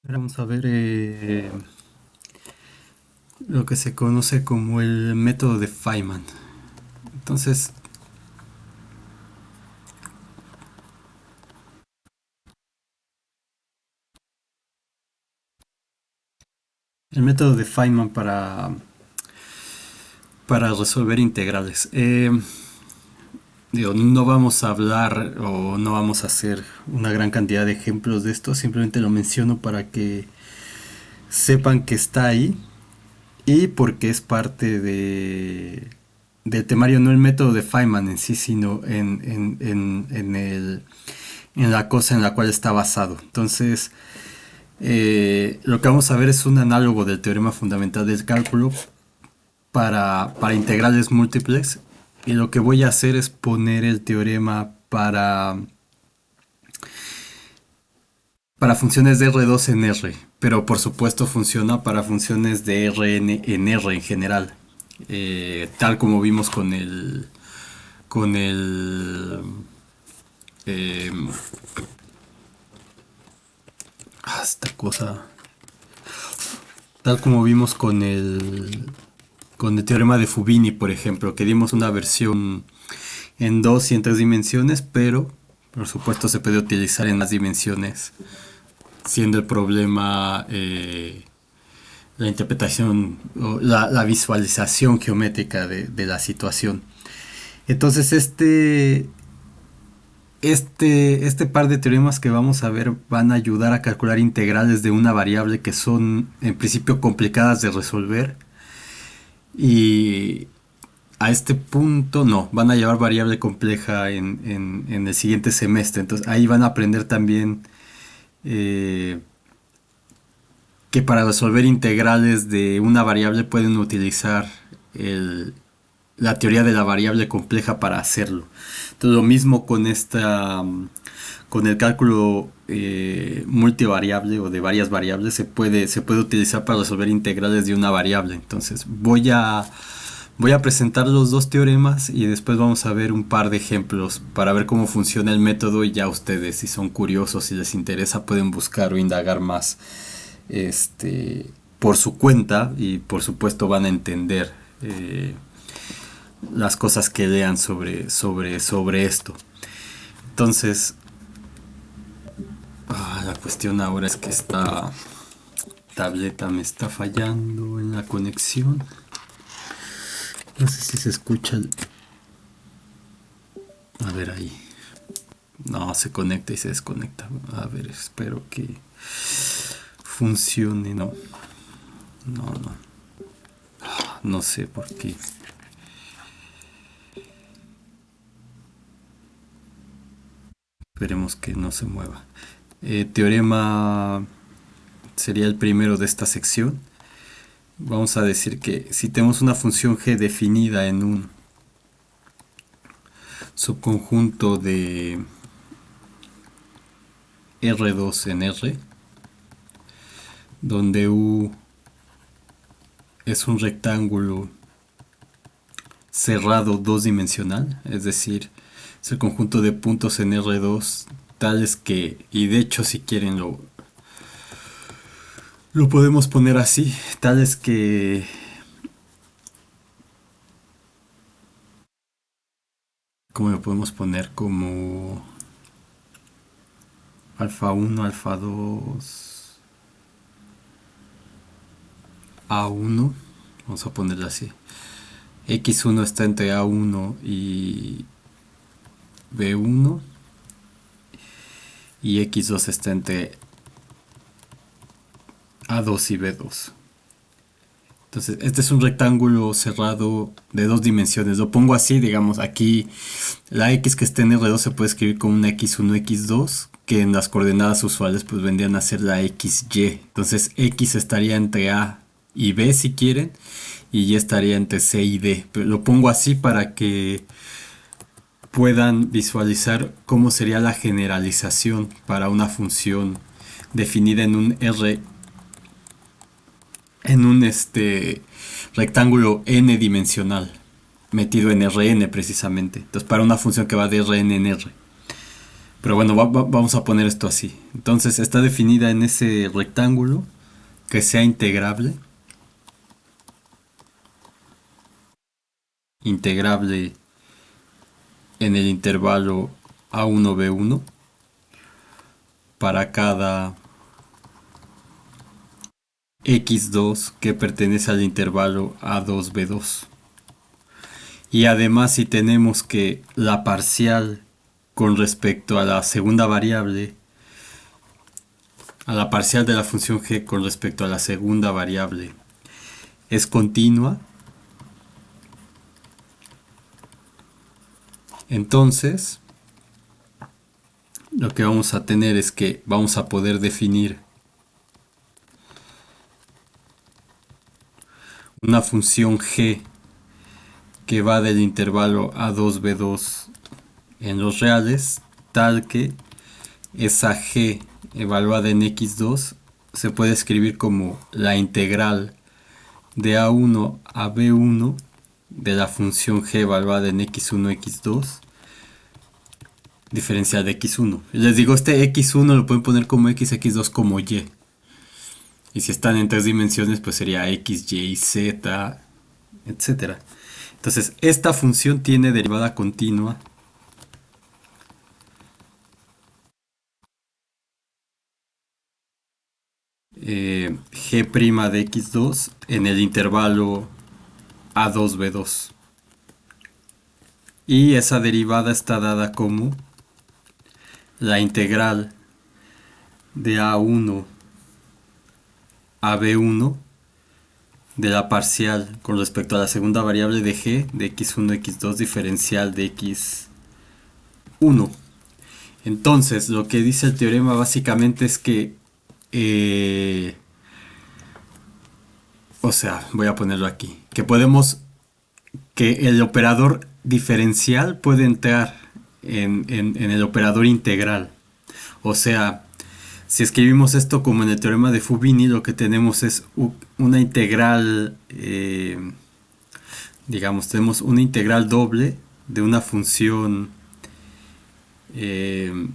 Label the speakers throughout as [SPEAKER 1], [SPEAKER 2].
[SPEAKER 1] Ahora vamos a ver lo que se conoce como el método de Feynman. Entonces, el método de Feynman para resolver integrales. Digo, no vamos a hablar o no vamos a hacer una gran cantidad de ejemplos de esto, simplemente lo menciono para que sepan que está ahí y porque es parte del temario, no el método de Feynman en sí, sino en la cosa en la cual está basado. Entonces, lo que vamos a ver es un análogo del teorema fundamental del cálculo para integrales múltiples. Y lo que voy a hacer es poner el teorema para funciones de R2 en R. Pero por supuesto funciona para funciones de Rn en R en general. Tal como vimos con el eh, esta cosa, tal como vimos con el teorema de Fubini, por ejemplo, que dimos una versión en dos y en tres dimensiones, pero por supuesto se puede utilizar en más dimensiones, siendo el problema la interpretación o la visualización geométrica de la situación. Entonces este par de teoremas que vamos a ver van a ayudar a calcular integrales de una variable que son en principio complicadas de resolver. Y a este punto no, van a llevar variable compleja en el siguiente semestre. Entonces ahí van a aprender también eh, que para resolver integrales de una variable pueden utilizar el, la teoría de la variable compleja para hacerlo. Entonces lo mismo con con el cálculo multivariable o de varias variables se puede utilizar para resolver integrales de una variable. Entonces voy a presentar los dos teoremas y después vamos a ver un par de ejemplos para ver cómo funciona el método y ya ustedes, si son curiosos, si les interesa, pueden buscar o indagar más este, por su cuenta y por supuesto van a entender las cosas que lean sobre esto. Entonces, la cuestión ahora es que esta tableta me está fallando en la conexión. No sé si se escucha. A ver ahí. No, se conecta y se desconecta. A ver, espero que funcione. No, no. No sé por qué. Esperemos que no se mueva. Teorema sería el primero de esta sección. Vamos a decir que si tenemos una función g definida en un subconjunto de R2 en R, donde U es un rectángulo cerrado dos dimensional, es decir, es el conjunto de puntos en R2 tales que, y de hecho si quieren lo podemos poner así, tales que ¿cómo lo podemos poner? Como alfa 1, alfa 2, A1, vamos a ponerlo así. X1 está entre A1 y B1 y X2 está entre A2 y B2. Entonces, este es un rectángulo cerrado de dos dimensiones. Lo pongo así, digamos, aquí la X que está en R2 se puede escribir como una X1, X2, que en las coordenadas usuales pues vendrían a ser la XY. Entonces, X estaría entre A y B si quieren, y Y estaría entre C y D. Pero lo pongo así para que puedan visualizar cómo sería la generalización para una función definida en un R, en un rectángulo n dimensional metido en Rn precisamente. Entonces para una función que va de Rn en R. Pero bueno, vamos a poner esto así. Entonces está definida en ese rectángulo que sea integrable. Integrable en el intervalo A1B1 para cada x2 que pertenece al intervalo A2B2. Y además si tenemos que la parcial con respecto a la segunda variable, a la parcial de la función g con respecto a la segunda variable es continua, entonces lo que vamos a tener es que vamos a poder definir una función g que va del intervalo A2B2 en los reales, tal que esa g evaluada en x2 se puede escribir como la integral de A1 a B1 de la función g evaluada en x1, x2, diferencial de x1. Les digo, este x1 lo pueden poner como x, x2 como y. Y si están en tres dimensiones, pues sería x, y, z, etcétera. Entonces, esta función tiene derivada continua g' de x2 en el intervalo a2b2. Y esa derivada está dada como la integral de a1 a b1 de la parcial con respecto a la segunda variable de g de x1, x2 diferencial de x1. Entonces, lo que dice el teorema básicamente es que, o sea, voy a ponerlo aquí, que el operador diferencial puede entrar en el operador integral. O sea, si escribimos esto como en el teorema de Fubini, lo que tenemos es una integral, digamos, tenemos una integral doble de una función eh,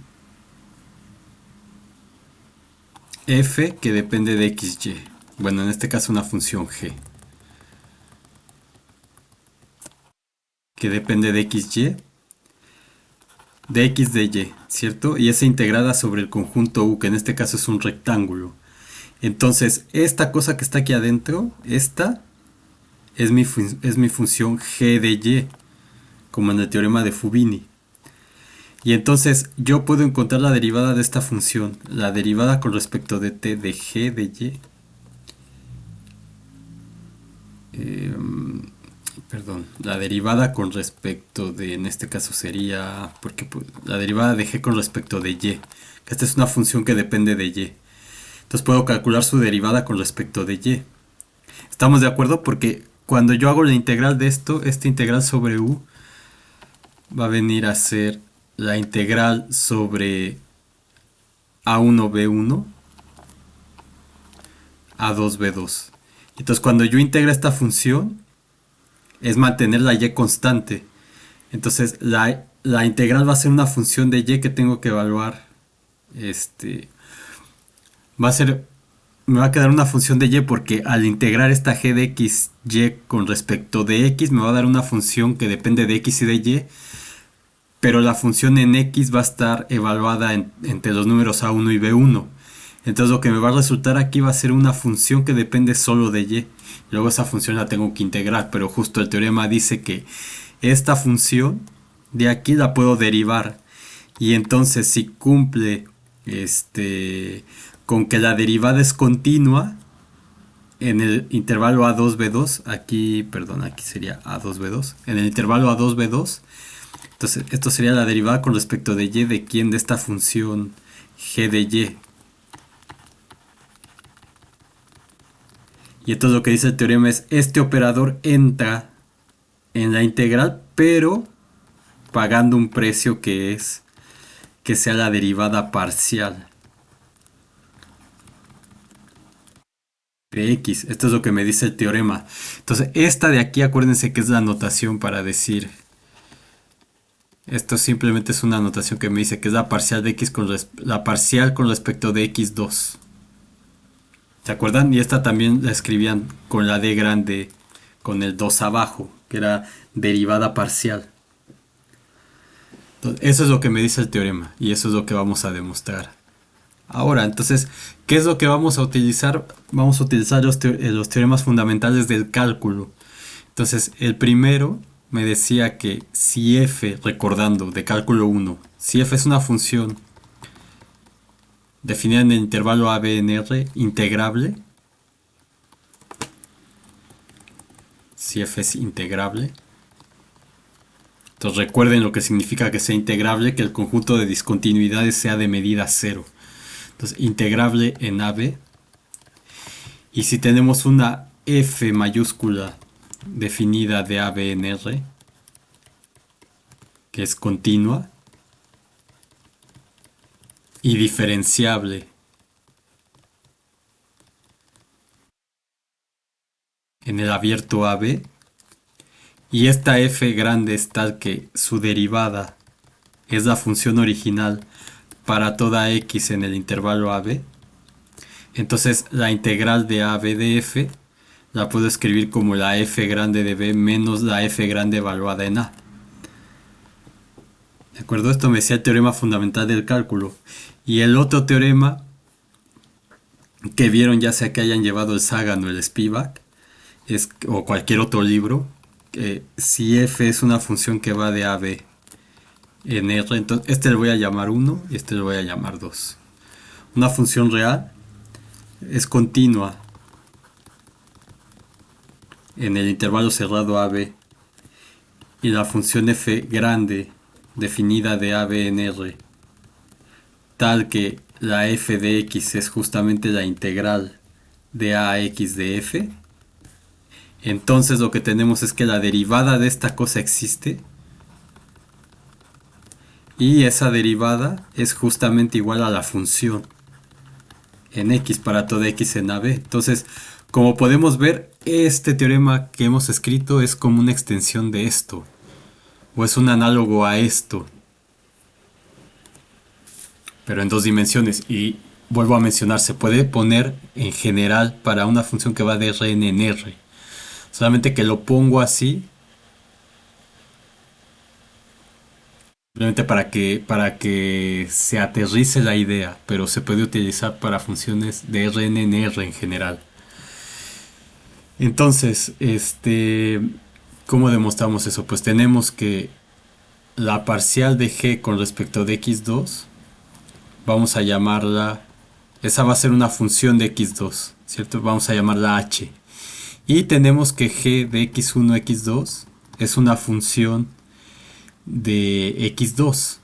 [SPEAKER 1] f que depende de xy. Bueno, en este caso una función g que depende de xy, de x de y, ¿cierto? Y es integrada sobre el conjunto u, que en este caso es un rectángulo. Entonces, esta cosa que está aquí adentro, esta es mi función g de y, como en el teorema de Fubini. Y entonces yo puedo encontrar la derivada de esta función, la derivada con respecto de t de g de y. Eh, Perdón, la derivada con respecto de, en este caso sería, porque la derivada de g con respecto de y, que esta es una función que depende de y. Entonces puedo calcular su derivada con respecto de y. ¿Estamos de acuerdo? Porque cuando yo hago la integral de esto, esta integral sobre u va a venir a ser la integral sobre a1b1, a2b2. Entonces cuando yo integro esta función, es mantener la y constante. Entonces la integral va a ser una función de y que tengo que evaluar. Va a ser, me va a quedar una función de y porque al integrar esta g de x y con respecto de x me va a dar una función que depende de x y de y, pero la función en x va a estar evaluada entre los números a1 y b1. Entonces lo que me va a resultar aquí va a ser una función que depende solo de y. Luego esa función la tengo que integrar, pero justo el teorema dice que esta función de aquí la puedo derivar. Y entonces si cumple con que la derivada es continua en el intervalo A2B2, aquí, perdón, aquí sería A2B2, en el intervalo A2B2, entonces esto sería la derivada con respecto de y de quién, de esta función g de y. Y entonces lo que dice el teorema es, este operador entra en la integral, pero pagando un precio que es que sea la derivada parcial de x. Esto es lo que me dice el teorema. Entonces, esta de aquí, acuérdense que es la notación para decir Esto simplemente es una anotación que me dice que es la parcial de x la parcial con respecto de x2. ¿Se acuerdan? Y esta también la escribían con la d grande, con el 2 abajo, que era derivada parcial. Entonces, eso es lo que me dice el teorema y eso es lo que vamos a demostrar. Ahora, entonces, ¿qué es lo que vamos a utilizar? Vamos a utilizar los teoremas fundamentales del cálculo. Entonces, el primero me decía que si f, recordando, de cálculo 1, si f es una función definida en el intervalo a, b, en R, integrable, si f es integrable, entonces recuerden lo que significa que sea integrable, que el conjunto de discontinuidades sea de medida cero. Entonces, integrable en AB. Y si tenemos una f mayúscula definida de AB en R, que es continua y diferenciable en el abierto AB, y esta f grande es tal que su derivada es la función original para toda x en el intervalo AB, entonces la integral de AB de f la puedo escribir como la f grande de b menos la f grande evaluada en a. ¿De acuerdo? Esto me decía el teorema fundamental del cálculo. Y el otro teorema que vieron, ya sea que hayan llevado el Sagan o el Spivak, o cualquier otro libro, que si f es una función que va de a a b en R, entonces este le voy a llamar 1 y este le voy a llamar 2. Una función real es continua en el intervalo cerrado a b, y la función f grande definida de a b en R tal que la f de x es justamente la integral de a x de f, entonces lo que tenemos es que la derivada de esta cosa existe y esa derivada es justamente igual a la función en x para toda x en AB. Entonces, como podemos ver, este teorema que hemos escrito es como una extensión de esto, o es un análogo a esto, pero en dos dimensiones. Y vuelvo a mencionar, se puede poner en general para una función que va de Rn en R. Solamente que lo pongo así simplemente para que se aterrice la idea, pero se puede utilizar para funciones de Rn en R en general. Entonces, ¿cómo demostramos eso? Pues tenemos que la parcial de g con respecto de x2, vamos a llamarla, esa va a ser una función de x2, ¿cierto? Vamos a llamarla h. Y tenemos que g de x1, x2 es una función de x2.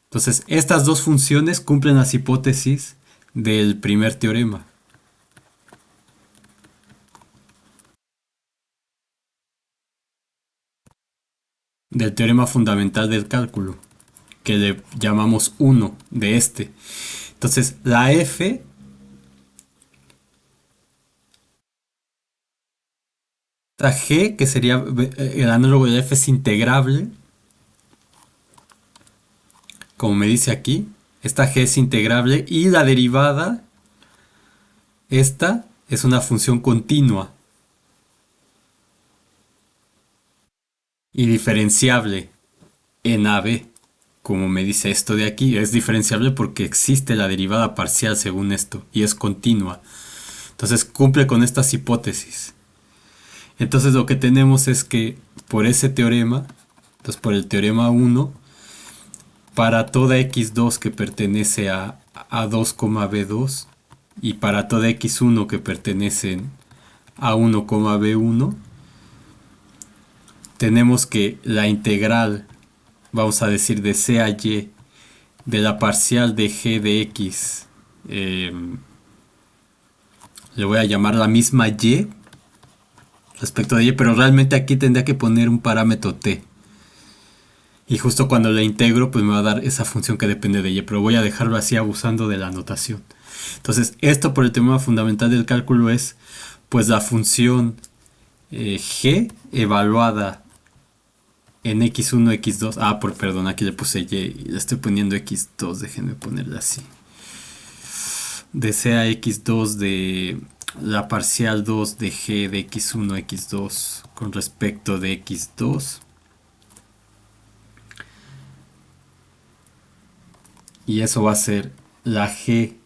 [SPEAKER 1] Entonces, estas dos funciones cumplen las hipótesis del primer teorema. Del teorema fundamental del cálculo, que le llamamos 1 de este. Entonces, la f, la g, que sería el análogo de la f, es integrable, como me dice aquí. Esta g es integrable y la derivada, esta es una función continua y diferenciable en AB, como me dice esto de aquí. Es diferenciable porque existe la derivada parcial según esto y es continua. Entonces cumple con estas hipótesis. Entonces lo que tenemos es que por ese teorema, entonces por el teorema 1, para toda x2 que pertenece a A2, B2 y para toda x1 que pertenece a 1, B1, tenemos que la integral, vamos a decir, de c a y de la parcial de g de x, le voy a llamar la misma y respecto de y, pero realmente aquí tendría que poner un parámetro t. Y justo cuando la integro, pues me va a dar esa función que depende de y, pero voy a dejarlo así abusando de la anotación. Entonces, esto por el teorema fundamental del cálculo es, pues, la función G evaluada en x1, x2. Ah, perdón, aquí le puse y y le estoy poniendo x2, déjenme ponerle así. De C a x2 de la parcial 2 de G de x1, x2 con respecto de x2. Y eso va a ser la G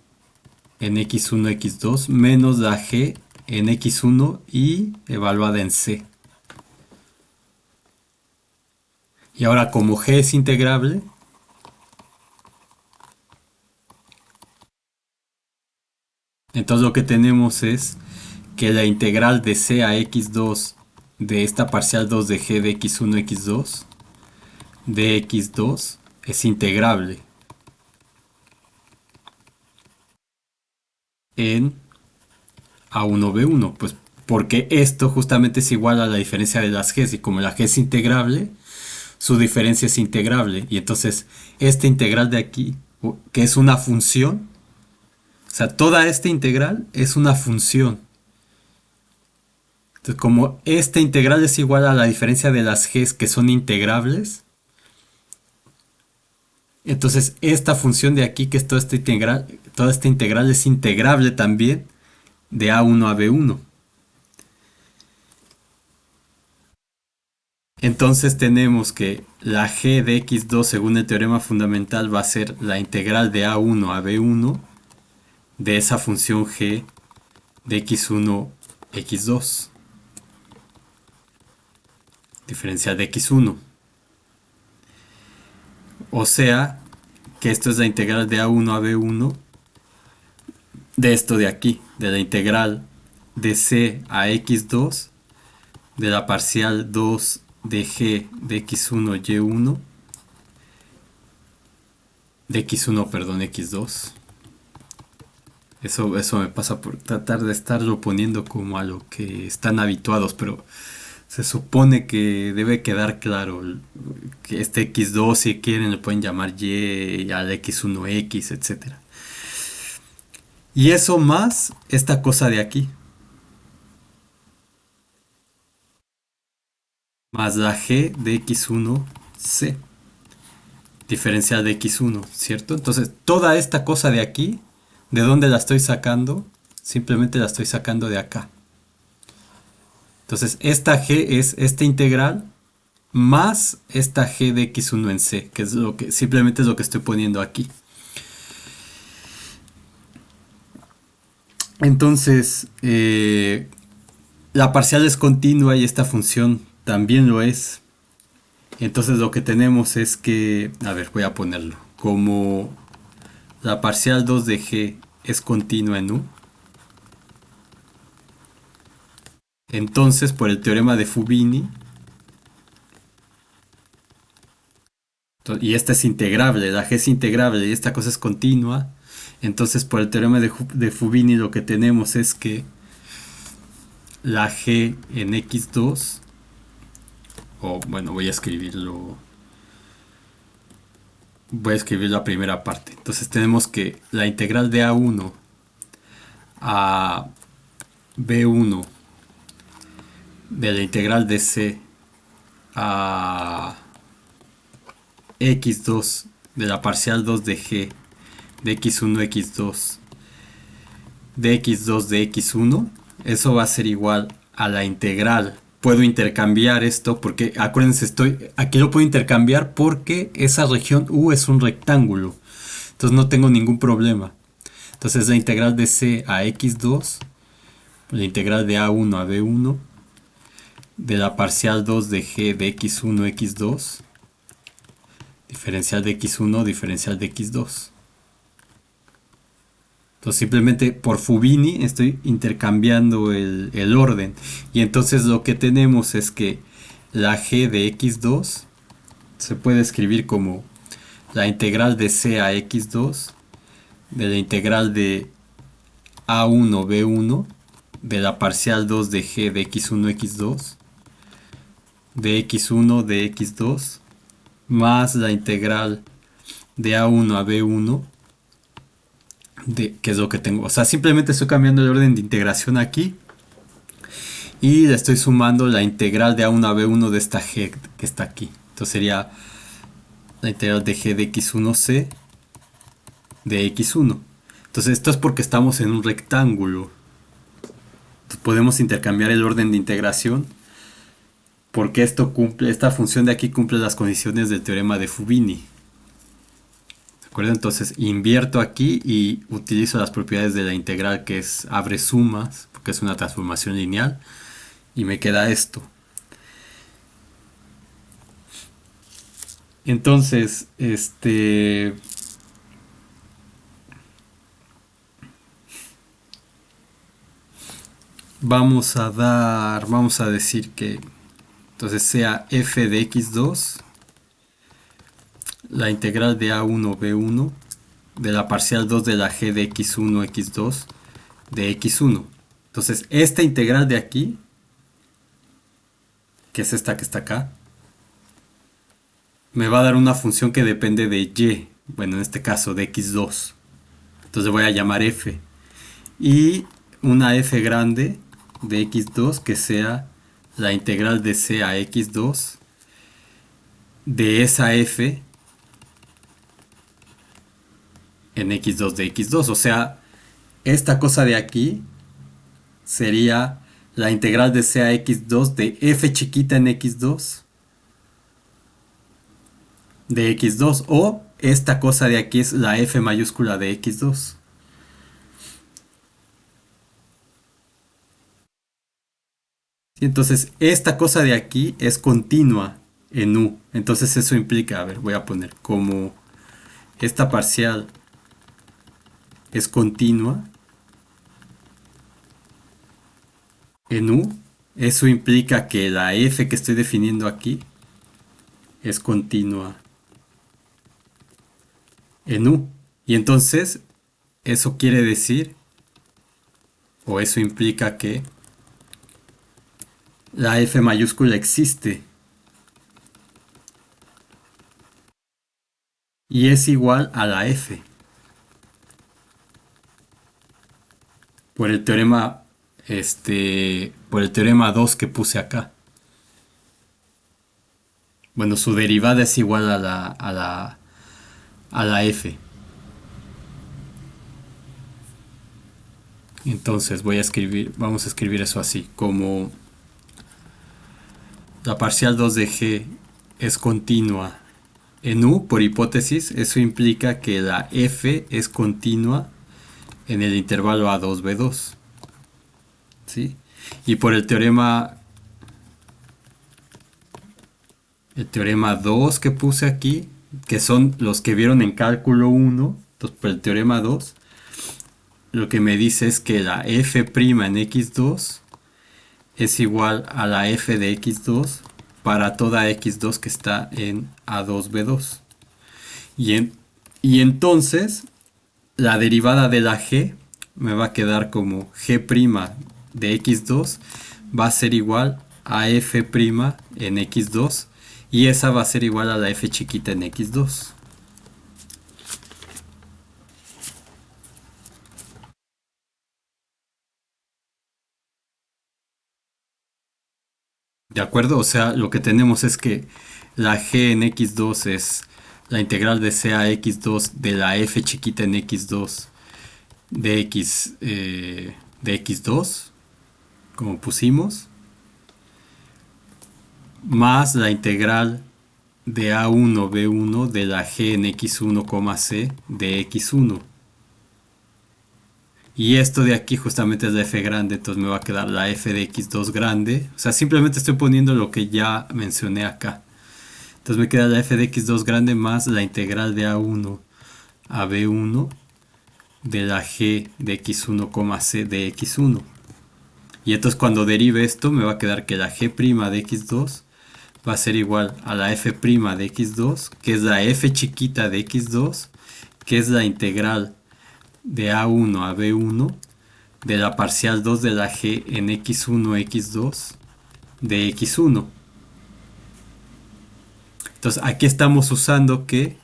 [SPEAKER 1] en x1, x2 menos la G en x1 y evaluada en C. Y ahora como G es integrable, entonces lo que tenemos es que la integral de C a x2 de esta parcial 2 de G de x1, x2 de x2 es integrable en A1, B1, pues porque esto justamente es igual a la diferencia de las Gs y como la G es integrable, su diferencia es integrable y entonces esta integral de aquí, que es una función, o sea, toda esta integral es una función. Entonces, como esta integral es igual a la diferencia de las Gs que son integrables, entonces esta función de aquí, que es toda esta integral es integrable también de A1 a B1. Entonces tenemos que la g de x2 según el teorema fundamental va a ser la integral de a1 a b1 de esa función g de x1, x2, diferencial de x1. O sea que esto es la integral de a1 a b1 de esto de aquí, de la integral de c a x2 de la parcial 2 de g de x1, y1 de x1, perdón, x2. Eso me pasa por tratar de estarlo poniendo como a lo que están habituados, pero se supone que debe quedar claro que este x2 si quieren le pueden llamar y al x1x, etcétera. Y eso más esta cosa de aquí, más la g de x1c, diferencial de x1, ¿cierto? Entonces toda esta cosa de aquí, ¿de dónde la estoy sacando? Simplemente la estoy sacando de acá. Entonces, esta g es esta integral más esta g de x1 en c, que es lo que simplemente es lo que estoy poniendo aquí. Entonces, la parcial es continua y esta función también lo es. Entonces, lo que tenemos es que, a ver, voy a ponerlo. Como la parcial 2 de g es continua en u, entonces, por el teorema de Fubini, y esta es integrable, la g es integrable y esta cosa es continua. Entonces, por el teorema de Fubini, lo que tenemos es que la g en x2, o bueno, voy a escribir la primera parte. Entonces, tenemos que la integral de a1 a b1 de la integral de c a x2 de la parcial 2 de g de x1, x2 de x2 de x1, eso va a ser igual a la integral. Puedo intercambiar esto porque, acuérdense, aquí lo puedo intercambiar porque esa región U es un rectángulo. Entonces no tengo ningún problema. Entonces la integral de C a x2, la integral de A1 a B1, de la parcial 2 de G de x1, x2, diferencial de x1, diferencial de x2. Entonces simplemente por Fubini estoy intercambiando el orden. Y entonces lo que tenemos es que la g de x2 se puede escribir como la integral de c a x2 de la integral de a1 b1 de la parcial 2 de g de x1 x2 de x1 de x2 más la integral de a1 a b1 de, que es lo que tengo. O sea, simplemente estoy cambiando el orden de integración aquí. y le estoy sumando la integral de a1 a b1 de esta g que está aquí. Entonces sería la integral de g de x1c de x1. Entonces esto es porque estamos en un rectángulo. Entonces podemos intercambiar el orden de integración porque esta función de aquí cumple las condiciones del teorema de Fubini. ¿De acuerdo? Entonces invierto aquí y utilizo las propiedades de la integral, que es abre sumas, porque es una transformación lineal, y me queda esto. Entonces, vamos a decir que entonces sea f de x2, la integral de a1 b1 de la parcial 2 de la g de x1 x2 de x1. Entonces esta integral de aquí, que es esta que está acá, me va a dar una función que depende de y, bueno, en este caso de x2. Entonces voy a llamar f. Y una f grande de x2 que sea la integral de c a x2 de esa f en x2 de x2. O sea, esta cosa de aquí sería la integral de c a x2 de f chiquita en x2 de x2, o esta cosa de aquí es la f mayúscula de x2. Entonces esta cosa de aquí es continua en u. Entonces eso implica, a ver, voy a poner como esta parcial es continua en u. Eso implica que la f que estoy definiendo aquí es continua en u. Y entonces eso quiere decir, o eso implica que la f mayúscula existe y es igual a la f por el teorema por el teorema 2 que puse acá. Bueno, su derivada es igual a la f. Entonces vamos a escribir eso así, como la parcial 2 de g es continua en u, por hipótesis, eso implica que la f es continua en el intervalo a2b2. ¿Sí? Y por el teorema 2 que puse aquí, que son los que vieron en cálculo 1, entonces por el teorema 2, lo que me dice es que la f' en x2 es igual a la f de x2 para toda x2 que está en a2b2. Y entonces la derivada de la g me va a quedar como g' de x2 va a ser igual a f' en x2, y esa va a ser igual a la f chiquita en x2. ¿De acuerdo? O sea, lo que tenemos es que la g en x2 es la integral de c a x2 de la f chiquita en x2 de x2, como pusimos, más la integral de a1 b1 de la g en x1, c de x1. Y esto de aquí justamente es la f grande, entonces me va a quedar la f de x2 grande. O sea, simplemente estoy poniendo lo que ya mencioné acá. Entonces me queda la f de x2 grande más la integral de a1 a b1 de la g de x1, c de x1. Y entonces cuando derive esto me va a quedar que la g' de x2 va a ser igual a la f' de x2, que es la f chiquita de x2, que es la integral de a1 a b1 de la parcial 2 de la g en x1 x2 de x1. Entonces aquí estamos usando que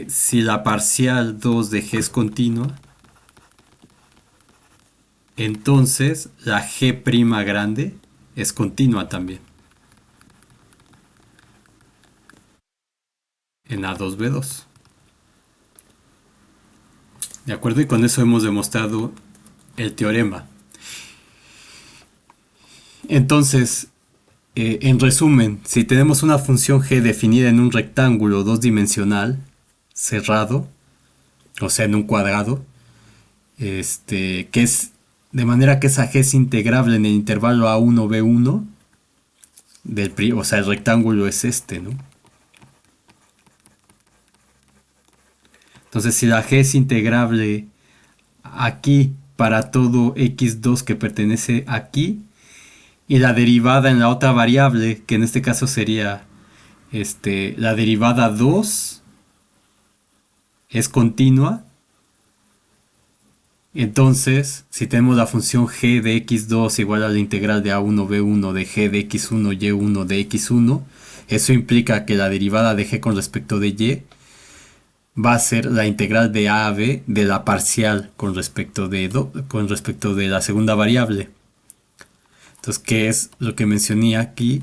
[SPEAKER 1] si la parcial 2 de g es continua, entonces la G' grande es continua también en A2B2. ¿De acuerdo? Y con eso hemos demostrado el teorema. Entonces, en resumen, si tenemos una función g definida en un rectángulo dos dimensional cerrado, o sea, en un cuadrado, que es de manera que esa g es integrable en el intervalo a1b1 o sea, el rectángulo es ¿no? Entonces, si la g es integrable aquí para todo x2 que pertenece aquí, y la derivada en la otra variable, que en este caso sería la derivada 2 es continua. Entonces, si tenemos la función g de x2 igual a la integral de a1b1 de g de x1 y1 de x1, eso implica que la derivada de g con respecto de y va a ser la integral de a a b de la parcial con respecto de la segunda variable. Entonces, ¿qué es lo que mencioné aquí?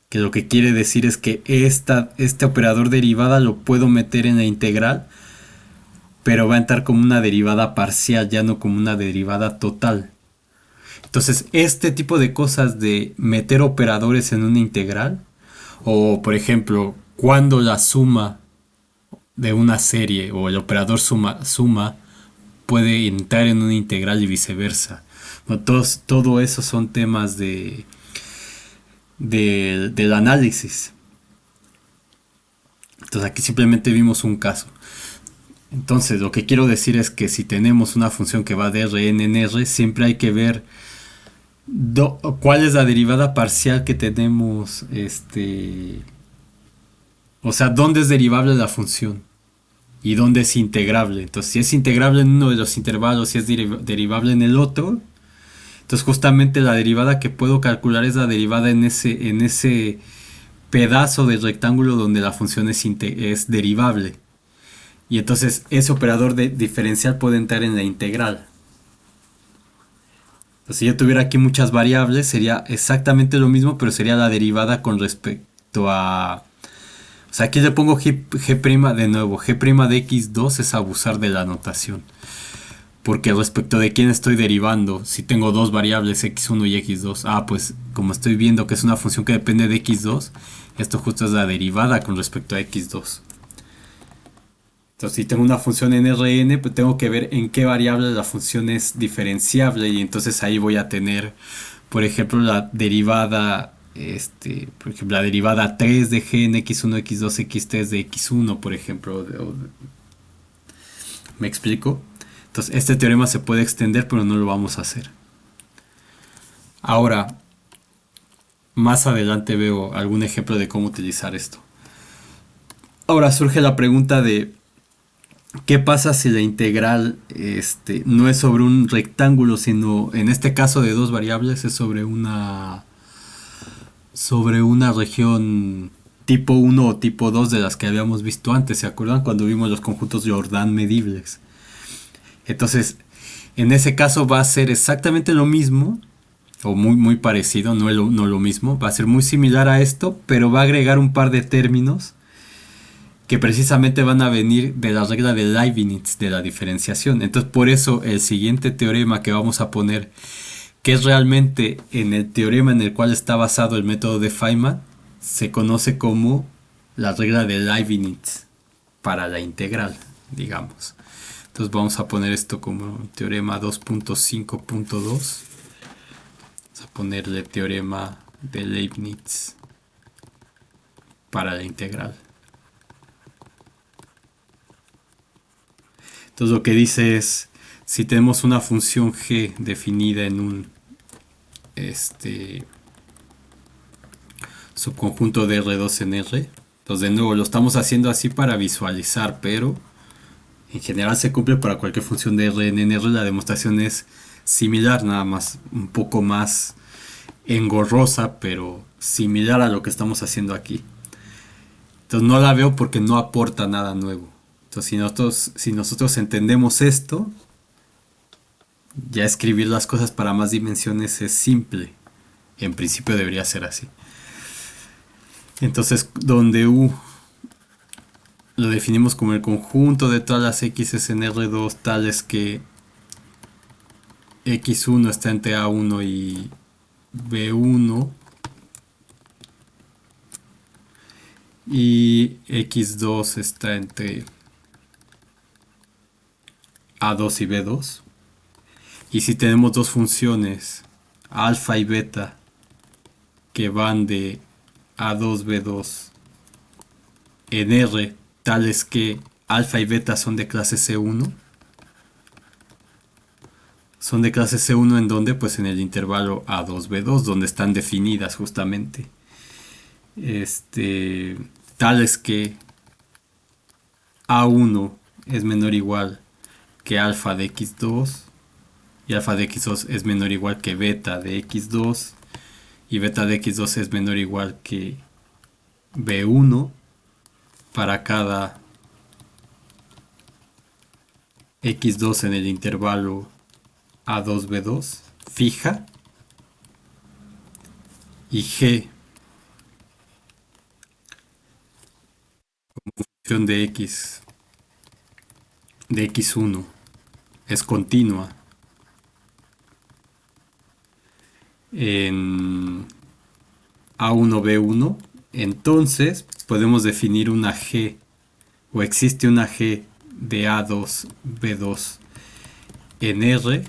[SPEAKER 1] Que lo que quiere decir es que este operador derivada lo puedo meter en la integral, pero va a entrar como una derivada parcial, ya no como una derivada total. Entonces, este tipo de cosas de meter operadores en una integral, o por ejemplo, cuando la suma de una serie o el operador suma puede entrar en una integral y viceversa. No, todo eso son temas del análisis. Entonces aquí simplemente vimos un caso. Entonces lo que quiero decir es que si tenemos una función que va de Rn en R, siempre hay que ver cuál es la derivada parcial que tenemos, o sea, dónde es derivable la función y dónde es integrable. Entonces si es integrable en uno de los intervalos y es derivable en el otro, entonces justamente la derivada que puedo calcular es la derivada en ese pedazo del rectángulo donde la función es derivable. Y entonces ese operador de diferencial puede entrar en la integral. Entonces, si yo tuviera aquí muchas variables, sería exactamente lo mismo, pero sería la derivada con respecto a... O sea, aquí le pongo G' de nuevo. G' de x2 es abusar de la notación. Porque respecto de quién estoy derivando, si tengo dos variables x1 y x2, pues como estoy viendo que es una función que depende de x2, esto justo es la derivada con respecto a x2. Entonces, si tengo una función en Rn, pues tengo que ver en qué variable la función es diferenciable y entonces ahí voy a tener, por ejemplo, la derivada, por ejemplo, la derivada 3 de g en x1, x2, x3 de x1, por ejemplo. ¿Me explico? Entonces, este teorema se puede extender, pero no lo vamos a hacer. Ahora, más adelante veo algún ejemplo de cómo utilizar esto. Ahora surge la pregunta de ¿qué pasa si la integral no es sobre un rectángulo, sino en este caso de dos variables es sobre una región tipo 1 o tipo 2 de las que habíamos visto antes? ¿Se acuerdan cuando vimos los conjuntos Jordan medibles? Entonces, en ese caso va a ser exactamente lo mismo, o muy, muy parecido, no lo mismo, va a ser muy similar a esto, pero va a agregar un par de términos que precisamente van a venir de la regla de Leibniz de la diferenciación. Entonces, por eso el siguiente teorema que vamos a poner, que es realmente en el teorema en el cual está basado el método de Feynman, se conoce como la regla de Leibniz para la integral, digamos. Entonces vamos a poner esto como teorema 2.5.2. Vamos a ponerle teorema de Leibniz para la integral. Entonces lo que dice es, si tenemos una función g definida en un subconjunto de R2 en R, entonces de nuevo lo estamos haciendo así para visualizar, pero en general se cumple para cualquier función de Rn en R. La demostración es similar, nada más un poco más engorrosa, pero similar a lo que estamos haciendo aquí. Entonces no la veo porque no aporta nada nuevo. Entonces si nosotros entendemos esto, Ya escribir las cosas para más dimensiones es simple. En principio debería ser así. Entonces, donde U lo definimos como el conjunto de todas las X en R2 tales que X1 está entre A1 y B1 y X2 está entre A2 y B2. Y si tenemos dos funciones, alfa y beta, que van de A2, B2 en R, tales que alfa y beta son de clase C1, son de clase C1 en donde, pues en el intervalo A2, B2, donde están definidas justamente. Tales que A1 es menor o igual que alfa de X2 y alfa de X2 es menor o igual que beta de X2 y beta de X2 es menor o igual que B1 para cada X2 en el intervalo A2, B2 fija y G función de X1 es continua en A1, B1, entonces podemos definir una G o existe una G de A2, B2 en R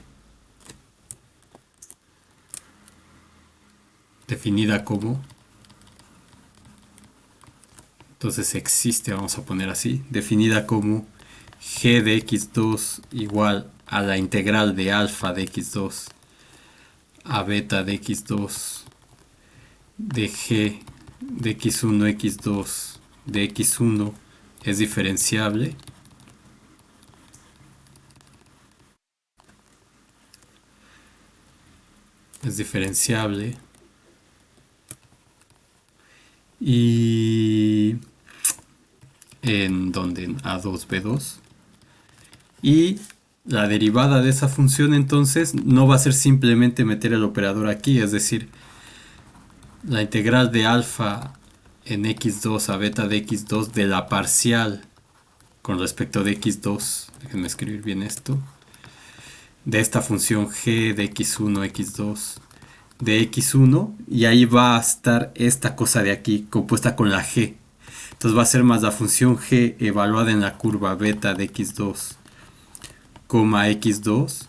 [SPEAKER 1] definida como, entonces existe, vamos a poner así, definida como G de X2 igual a la integral de alfa de X2 a beta de X2 de G de X1, X2 de X1 es diferenciable es diferenciable y en donde en A2, B2 y la derivada de esa función entonces no va a ser simplemente meter el operador aquí, es decir, la integral de alfa en x2 a beta de x2 de la parcial con respecto de x2, déjenme escribir bien esto, de esta función g de x1, x2 de x1 y ahí va a estar esta cosa de aquí compuesta con la g. Entonces va a ser más la función g evaluada en la curva beta de x2, x2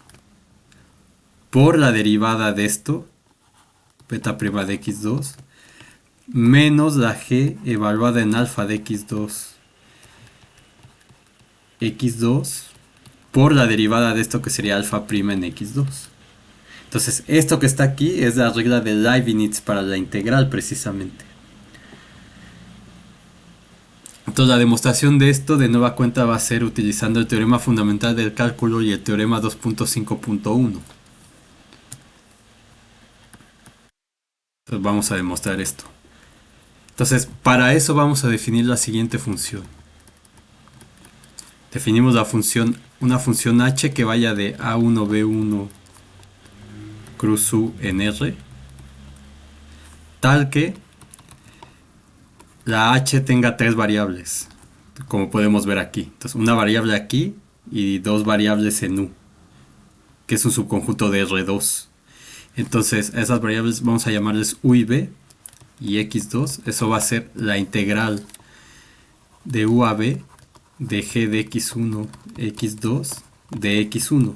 [SPEAKER 1] por la derivada de esto, beta prima de x2, menos la g evaluada en alfa de x2, x2 por la derivada de esto que sería alfa prima en x2. Entonces, esto que está aquí es la regla de Leibniz para la integral precisamente. Entonces, la demostración de esto de nueva cuenta va a ser utilizando el teorema fundamental del cálculo y el teorema 2.5.1. Entonces, vamos a demostrar esto. Entonces, para eso vamos a definir la siguiente función. Definimos la función, una función h que vaya de A1, B1 cruz U en R, tal que la h tenga tres variables, como podemos ver aquí. Entonces, una variable aquí y dos variables en U, que es un subconjunto de R2. Entonces, a esas variables vamos a llamarles U y B y X2. Eso va a ser la integral de U a B de G de X1, X2 de X1.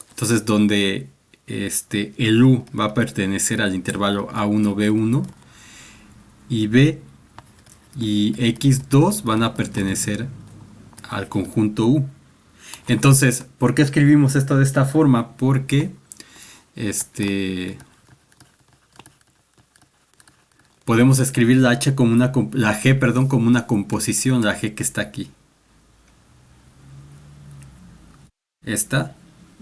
[SPEAKER 1] Entonces, donde el U va a pertenecer al intervalo A1, B1 y B y X2 van a pertenecer al conjunto U. Entonces, ¿por qué escribimos esto de esta forma? Porque podemos escribir la H como la G, perdón, como una composición, la G que está aquí. Esta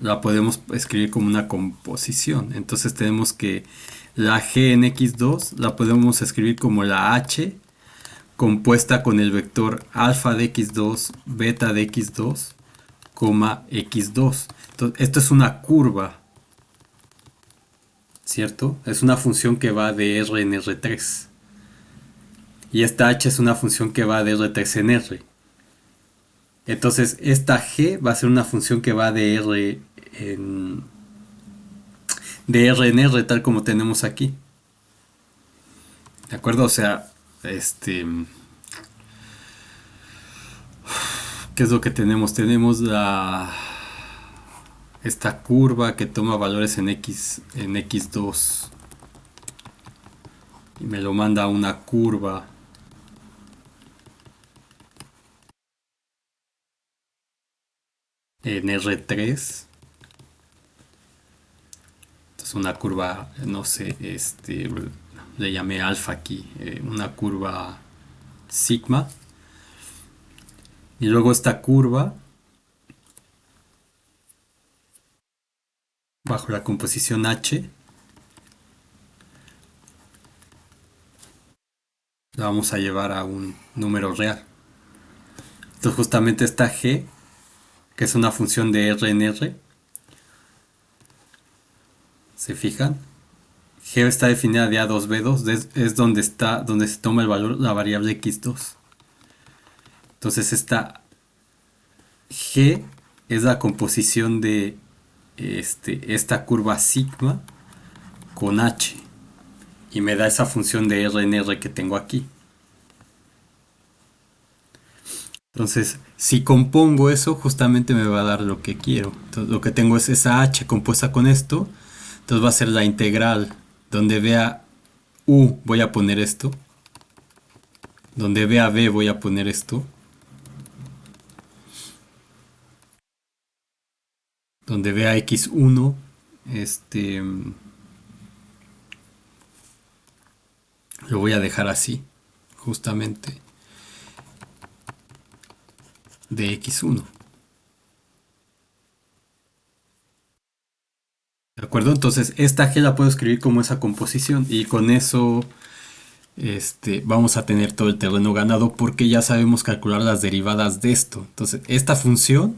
[SPEAKER 1] la podemos escribir como una composición. Entonces tenemos que la G en X2 la podemos escribir como la H compuesta con el vector alfa de X2, beta de X2 x2. Entonces, esto es una curva, ¿cierto? Es una función que va de R en R3. Y esta h es una función que va de R3 en R. Entonces, esta g va a ser una función que va de R en R, tal como tenemos aquí. ¿De acuerdo? O sea, ¿qué es lo que tenemos? Tenemos esta curva que toma valores en x2 y me lo manda a una curva en R3. Entonces una curva, no sé, le llamé alfa aquí, una curva sigma. Y luego esta curva bajo la composición H la vamos a llevar a un número real. Entonces justamente esta G, que es una función de R en R, ¿se fijan? G está definida de A2B2, es donde se toma el valor, la variable x2. Entonces esta G es la composición de esta curva sigma con H. Y me da esa función de R en R que tengo aquí. Entonces, si compongo eso, justamente me va a dar lo que quiero. Entonces, lo que tengo es esa H compuesta con esto. Entonces va a ser la integral. Donde vea U voy a poner esto. Donde vea B voy a poner esto. Donde vea x1, lo voy a dejar así, justamente, de x1. ¿De acuerdo? Entonces, esta G la puedo escribir como esa composición y con eso vamos a tener todo el terreno ganado porque ya sabemos calcular las derivadas de esto. Entonces, esta función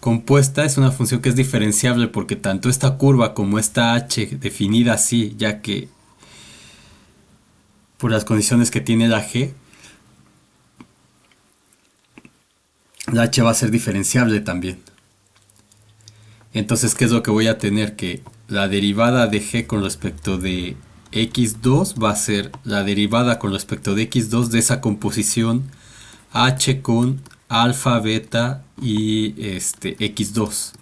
[SPEAKER 1] compuesta es una función que es diferenciable porque tanto esta curva como esta h definida así, ya que por las condiciones que tiene la h va a ser diferenciable también. Entonces, ¿qué es lo que voy a tener? Que la derivada de g con respecto de x2 va a ser la derivada con respecto de x2 de esa composición h con alfa, beta y x2.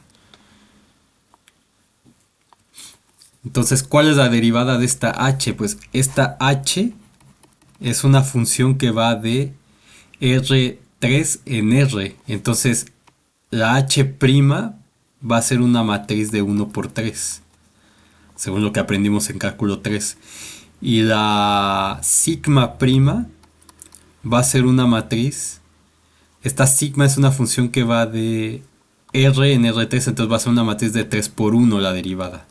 [SPEAKER 1] Entonces, ¿cuál es la derivada de esta h? Pues esta h es una función que va de R3 en R. Entonces, la h' va a ser una matriz de 1 por 3, según lo que aprendimos en cálculo 3. Y la sigma prima va a ser una matriz. Esta sigma es una función que va de R en R3, entonces va a ser una matriz de 3 por 1 la derivada.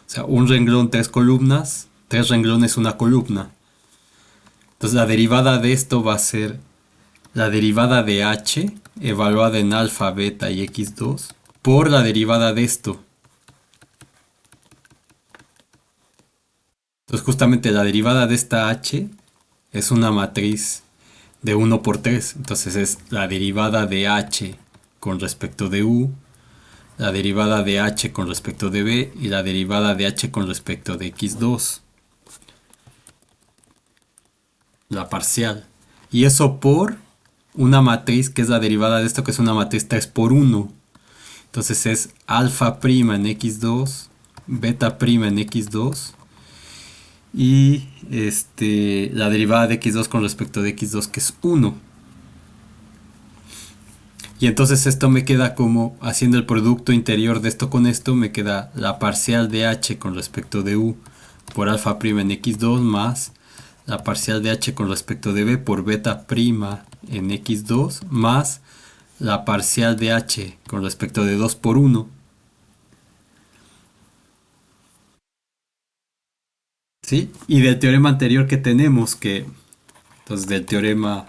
[SPEAKER 1] O sea, un renglón, 3 columnas, 3 renglones, una columna. Entonces la derivada de esto va a ser la derivada de h evaluada en alfa, beta y x2 por la derivada de esto. Entonces justamente la derivada de esta h es una matriz de 1 por 3. Entonces es la derivada de h con respecto de u, la derivada de h con respecto de b y la derivada de h con respecto de x2. La parcial. Y eso por una matriz que es la derivada de esto, que es una matriz 3 por 1. Entonces es alfa prima en x2, beta prima en x2 y la derivada de x2 con respecto de x2 que es 1. Y entonces esto me queda como haciendo el producto interior de esto con esto, me queda la parcial de h con respecto de u por alfa prima en x2 más la parcial de h con respecto de b por beta prima en x2 más la parcial de h con respecto de 2 por 1. ¿Sí? Y del teorema anterior que tenemos, que entonces del teorema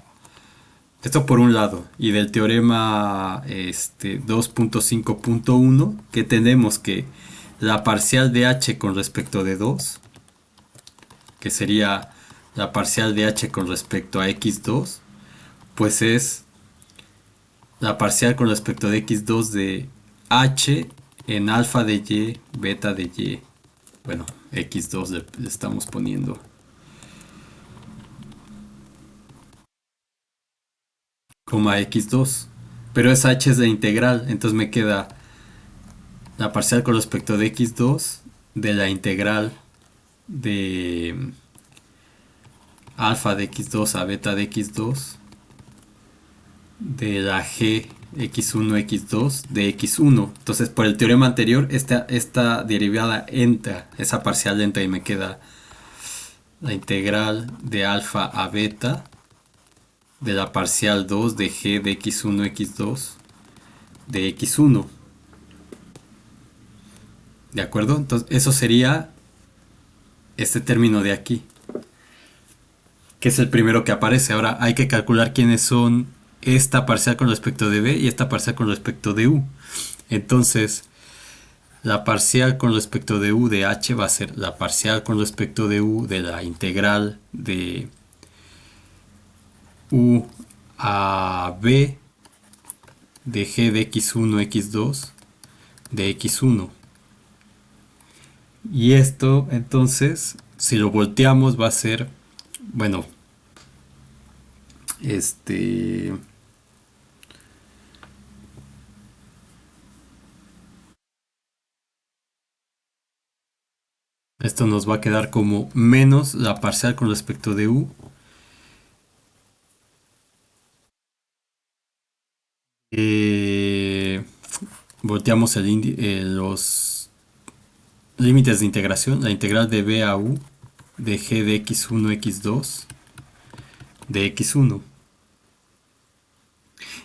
[SPEAKER 1] Esto por un lado. Y del teorema 2.5.1 que tenemos que la parcial de h con respecto de 2, que sería la parcial de h con respecto a x2, pues es la parcial con respecto de x2 de h en alfa de y, beta de y. Bueno, x2 le estamos poniendo, coma x2. Pero esa h es la integral, entonces me queda la parcial con respecto de x2 de la integral de alfa de x2 a beta de x2 de la g x1 x2 de x1. Entonces por el teorema anterior esta derivada entra, esa parcial entra y me queda la integral de alfa a beta de la parcial 2 de g de x1 x2 de x1. ¿De acuerdo? Entonces eso sería este término de aquí, que es el primero que aparece. Ahora hay que calcular quiénes son esta parcial con respecto de b y esta parcial con respecto de u. Entonces, la parcial con respecto de u de h va a ser la parcial con respecto de u de la integral de u a b de g de x1 x2 de x1. Y esto, entonces, si lo volteamos va a ser, bueno, este... Esto nos va a quedar como menos la parcial con respecto de u. Eh, Volteamos los límites de integración. La integral de b a u de g de x1 x2 de x1.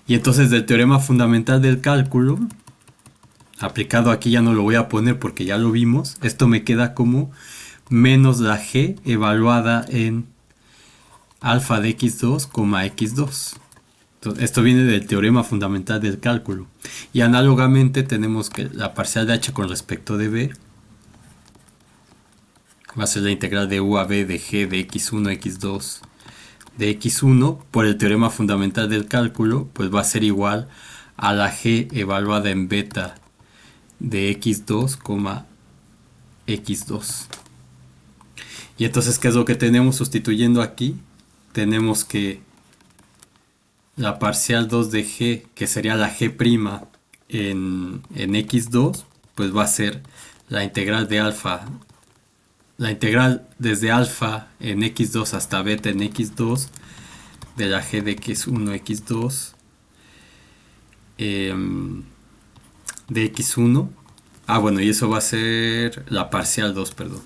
[SPEAKER 1] Y entonces del teorema fundamental del cálculo, aplicado aquí ya no lo voy a poner porque ya lo vimos, esto me queda como menos la g evaluada en alfa de x2, x2. Entonces, esto viene del teorema fundamental del cálculo. Y análogamente tenemos que la parcial de h con respecto de b va a ser la integral de u a b de g de x1 x2 de x1 por el teorema fundamental del cálculo, pues va a ser igual a la g evaluada en beta de x2, x2. Y entonces, ¿qué es lo que tenemos sustituyendo aquí? Tenemos que la parcial 2 de g, que sería la g' en x2, pues va a ser la integral de alfa, la integral desde alfa en x2 hasta beta en x2 de la g de x1 x2 de x1. Ah, bueno, y eso va a ser la parcial 2, perdón.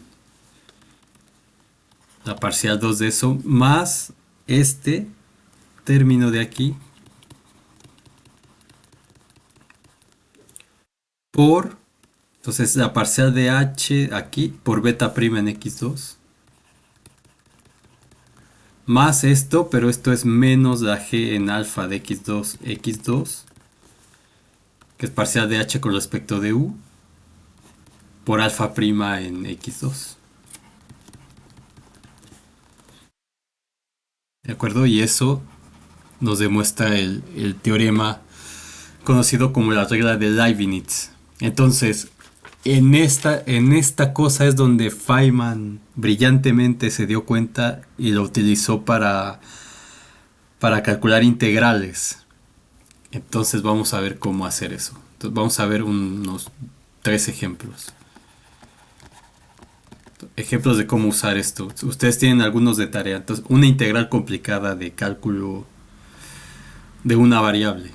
[SPEAKER 1] La parcial 2 de eso más este término de aquí por, entonces la parcial de h aquí por beta prima en x2 más esto, pero esto es menos la g en alfa de x2 x2, que es parcial de h con respecto de u por alfa prima en x2. ¿De acuerdo? Y eso nos demuestra el teorema conocido como la regla de Leibniz. Entonces, en esta cosa es donde Feynman brillantemente se dio cuenta y lo utilizó para calcular integrales. Entonces vamos a ver cómo hacer eso. Entonces vamos a ver unos 3 ejemplos. Ejemplos de cómo usar esto. Ustedes tienen algunos de tarea. Entonces, una integral complicada de cálculo de una variable.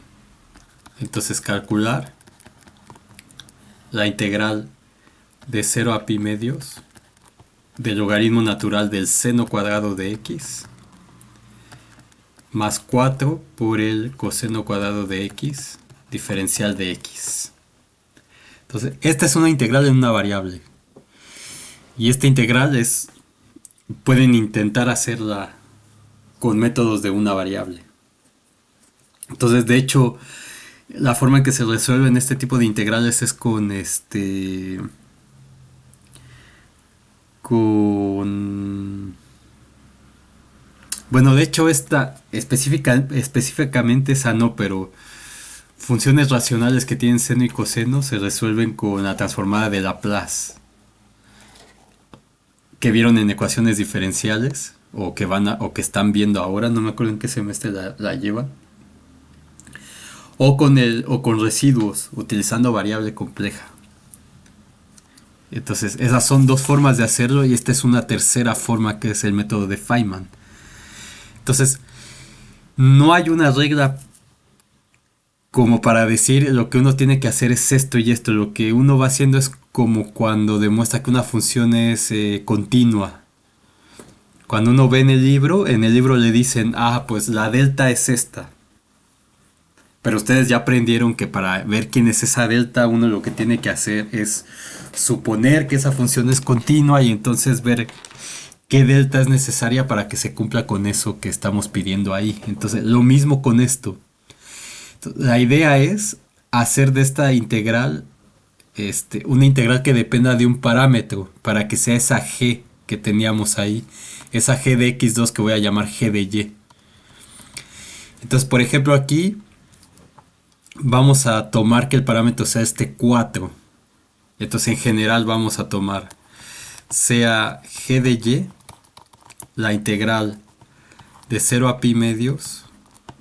[SPEAKER 1] Entonces calcular la integral de 0 a pi medios del logaritmo natural del seno cuadrado de x más 4 por el coseno cuadrado de x diferencial de x. Entonces, esta es una integral en una variable. Y esta integral pueden intentar hacerla con métodos de una variable. Entonces, de hecho, la forma en que se resuelven este tipo de integrales es con bueno, de hecho esta específicamente esa no, pero funciones racionales que tienen seno y coseno se resuelven con la transformada de Laplace, que vieron en ecuaciones diferenciales o que o que están viendo ahora, no me acuerdo en qué semestre la llevan, o con residuos utilizando variable compleja. Entonces, esas son dos formas de hacerlo y esta es una tercera forma que es el método de Feynman. Entonces, no hay una regla como para decir lo que uno tiene que hacer es esto y esto. Lo que uno va haciendo es como cuando demuestra que una función es continua. Cuando uno ve en el libro le dicen, ah, pues la delta es esta. Pero ustedes ya aprendieron que para ver quién es esa delta, uno lo que tiene que hacer es suponer que esa función es continua y entonces ver qué delta es necesaria para que se cumpla con eso que estamos pidiendo ahí. Entonces, lo mismo con esto. La idea es hacer de esta integral una integral que dependa de un parámetro para que sea esa g que teníamos ahí, esa g de x2 que voy a llamar g de y. Entonces, por ejemplo, aquí vamos a tomar que el parámetro sea este 4. Entonces, en general vamos a tomar sea g de y, la integral de 0 a pi medios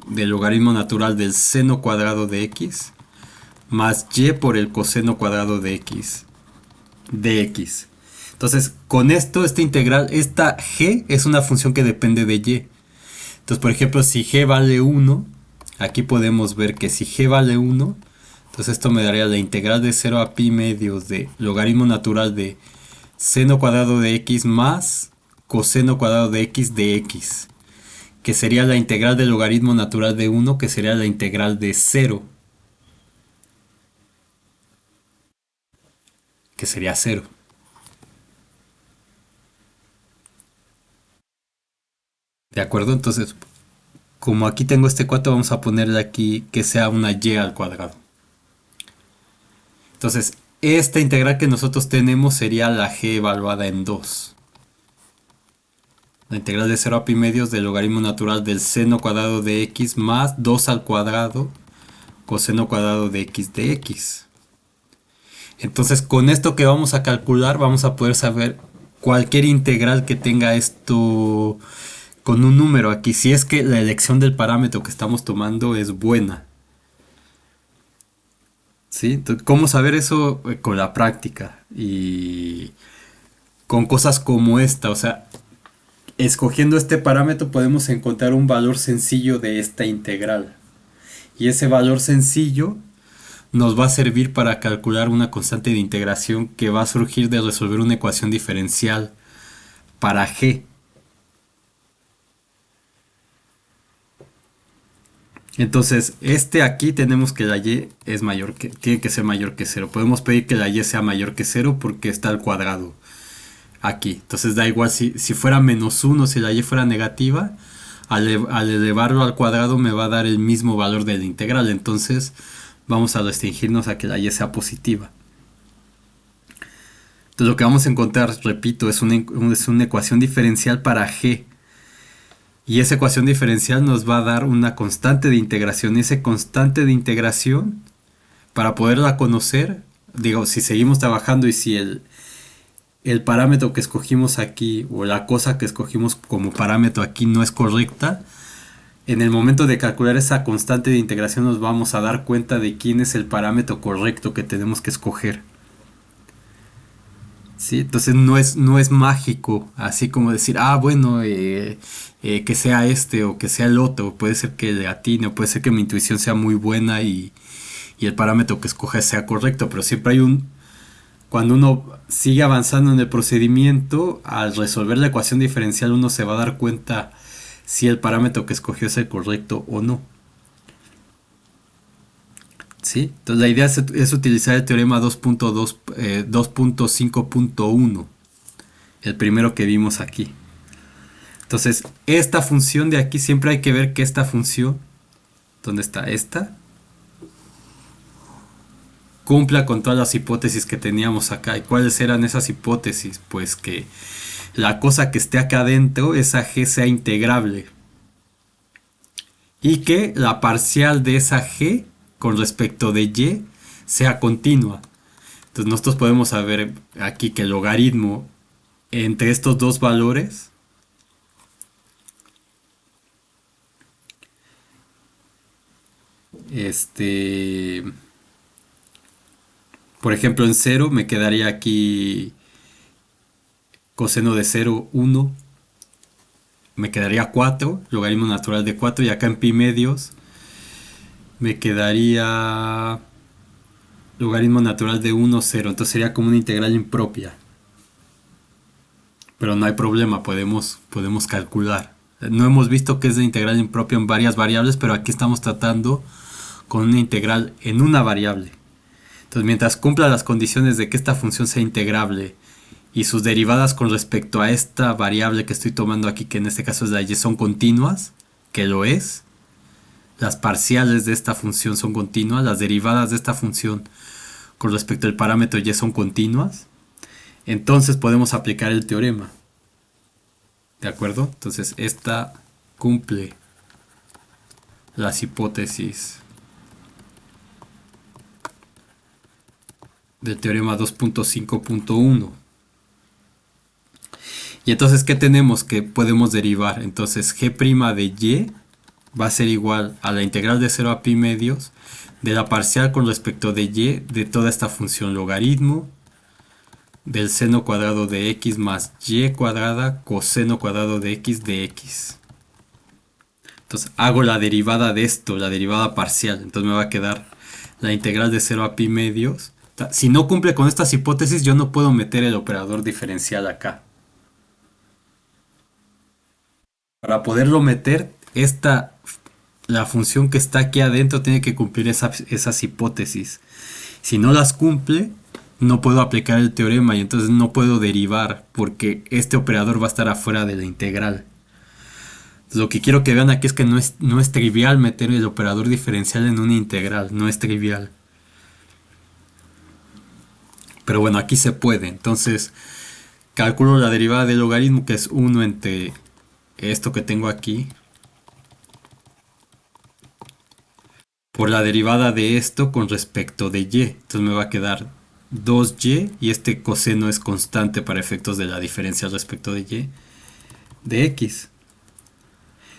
[SPEAKER 1] del logaritmo natural del seno cuadrado de x más y por el coseno cuadrado de x de x. Entonces, con esto, esta integral, esta g es una función que depende de y. Entonces, por ejemplo, si g vale 1, aquí podemos ver que si g vale 1, entonces esto me daría la integral de 0 a pi medios de logaritmo natural de seno cuadrado de x más coseno cuadrado de x, que sería la integral del logaritmo natural de 1, que sería la integral de 0, que sería 0. ¿De acuerdo? Entonces, como aquí tengo este 4, vamos a ponerle aquí que sea una y al cuadrado. Entonces, esta integral que nosotros tenemos sería la g evaluada en 2. La integral de 0 a pi medios del logaritmo natural del seno cuadrado de x más 2 al cuadrado coseno cuadrado de x de x. Entonces, con esto que vamos a calcular, vamos a poder saber cualquier integral que tenga esto con un número aquí, si es que la elección del parámetro que estamos tomando es buena. ¿Sí? Entonces, ¿cómo saber eso? Con la práctica y con cosas como esta. O sea, escogiendo este parámetro podemos encontrar un valor sencillo de esta integral. Y ese valor sencillo nos va a servir para calcular una constante de integración que va a surgir de resolver una ecuación diferencial para g. Entonces, aquí tenemos que la y es mayor tiene que ser mayor que cero. Podemos pedir que la y sea mayor que cero porque está al cuadrado aquí. Entonces da igual si fuera menos 1, si la y fuera negativa, al elevarlo al cuadrado me va a dar el mismo valor de la integral. Entonces vamos a restringirnos a que la y sea positiva. Entonces lo que vamos a encontrar, repito, es una ecuación diferencial para g. Y esa ecuación diferencial nos va a dar una constante de integración. Y esa constante de integración, para poderla conocer, digo, si seguimos trabajando y si el parámetro que escogimos aquí o la cosa que escogimos como parámetro aquí no es correcta, en el momento de calcular esa constante de integración nos vamos a dar cuenta de quién es el parámetro correcto que tenemos que escoger. ¿Sí? Entonces no es mágico, así como decir, ah, bueno, que sea este o que sea el otro, puede ser que le atine o puede ser que mi intuición sea muy buena y el parámetro que escoja sea correcto, pero siempre hay cuando uno sigue avanzando en el procedimiento, al resolver la ecuación diferencial uno se va a dar cuenta si el parámetro que escogió es el correcto o no. ¿Sí? Entonces la idea es utilizar el teorema 2.5.1, el primero que vimos aquí. Entonces, esta función de aquí siempre hay que ver que esta función ¿Dónde está esta? Cumpla con todas las hipótesis que teníamos acá. ¿Y cuáles eran esas hipótesis? Pues que la cosa que esté acá adentro, esa g sea integrable. Y que la parcial de esa g con respecto de y sea continua. Entonces nosotros podemos saber aquí que el logaritmo entre estos dos valores este por ejemplo en cero me quedaría aquí coseno de cero 1, me quedaría 4, logaritmo natural de 4, y acá en pi medios me quedaría logaritmo natural de 1 0, entonces sería como una integral impropia. Pero no hay problema, podemos calcular. No hemos visto que es de integral impropia en varias variables, pero aquí estamos tratando con una integral en una variable. Entonces, mientras cumpla las condiciones de que esta función sea integrable y sus derivadas con respecto a esta variable que estoy tomando aquí, que en este caso es la y, son continuas, que lo es, las parciales de esta función son continuas, las derivadas de esta función con respecto al parámetro y son continuas, entonces podemos aplicar el teorema. ¿De acuerdo? Entonces esta cumple las hipótesis del teorema 2.5.1. Y entonces, ¿qué tenemos que podemos derivar? Entonces g' de y va a ser igual a la integral de 0 a pi medios de la parcial con respecto de y de toda esta función logaritmo del seno cuadrado de x más y cuadrada coseno cuadrado de x de x. Entonces hago la derivada de esto, la derivada parcial. Entonces me va a quedar la integral de 0 a pi medios. Si no cumple con estas hipótesis, yo no puedo meter el operador diferencial acá. Para poderlo meter, la función que está aquí adentro tiene que cumplir esas hipótesis. Si no las cumple, no puedo aplicar el teorema y entonces no puedo derivar porque este operador va a estar afuera de la integral. Lo que quiero que vean aquí es que no es trivial meter el operador diferencial en una integral, no es trivial. Pero bueno, aquí se puede. Entonces calculo la derivada del logaritmo, que es 1 entre esto que tengo aquí, por la derivada de esto con respecto de y. Entonces me va a quedar 2y, y este coseno es constante para efectos de la diferencia respecto de y, de x.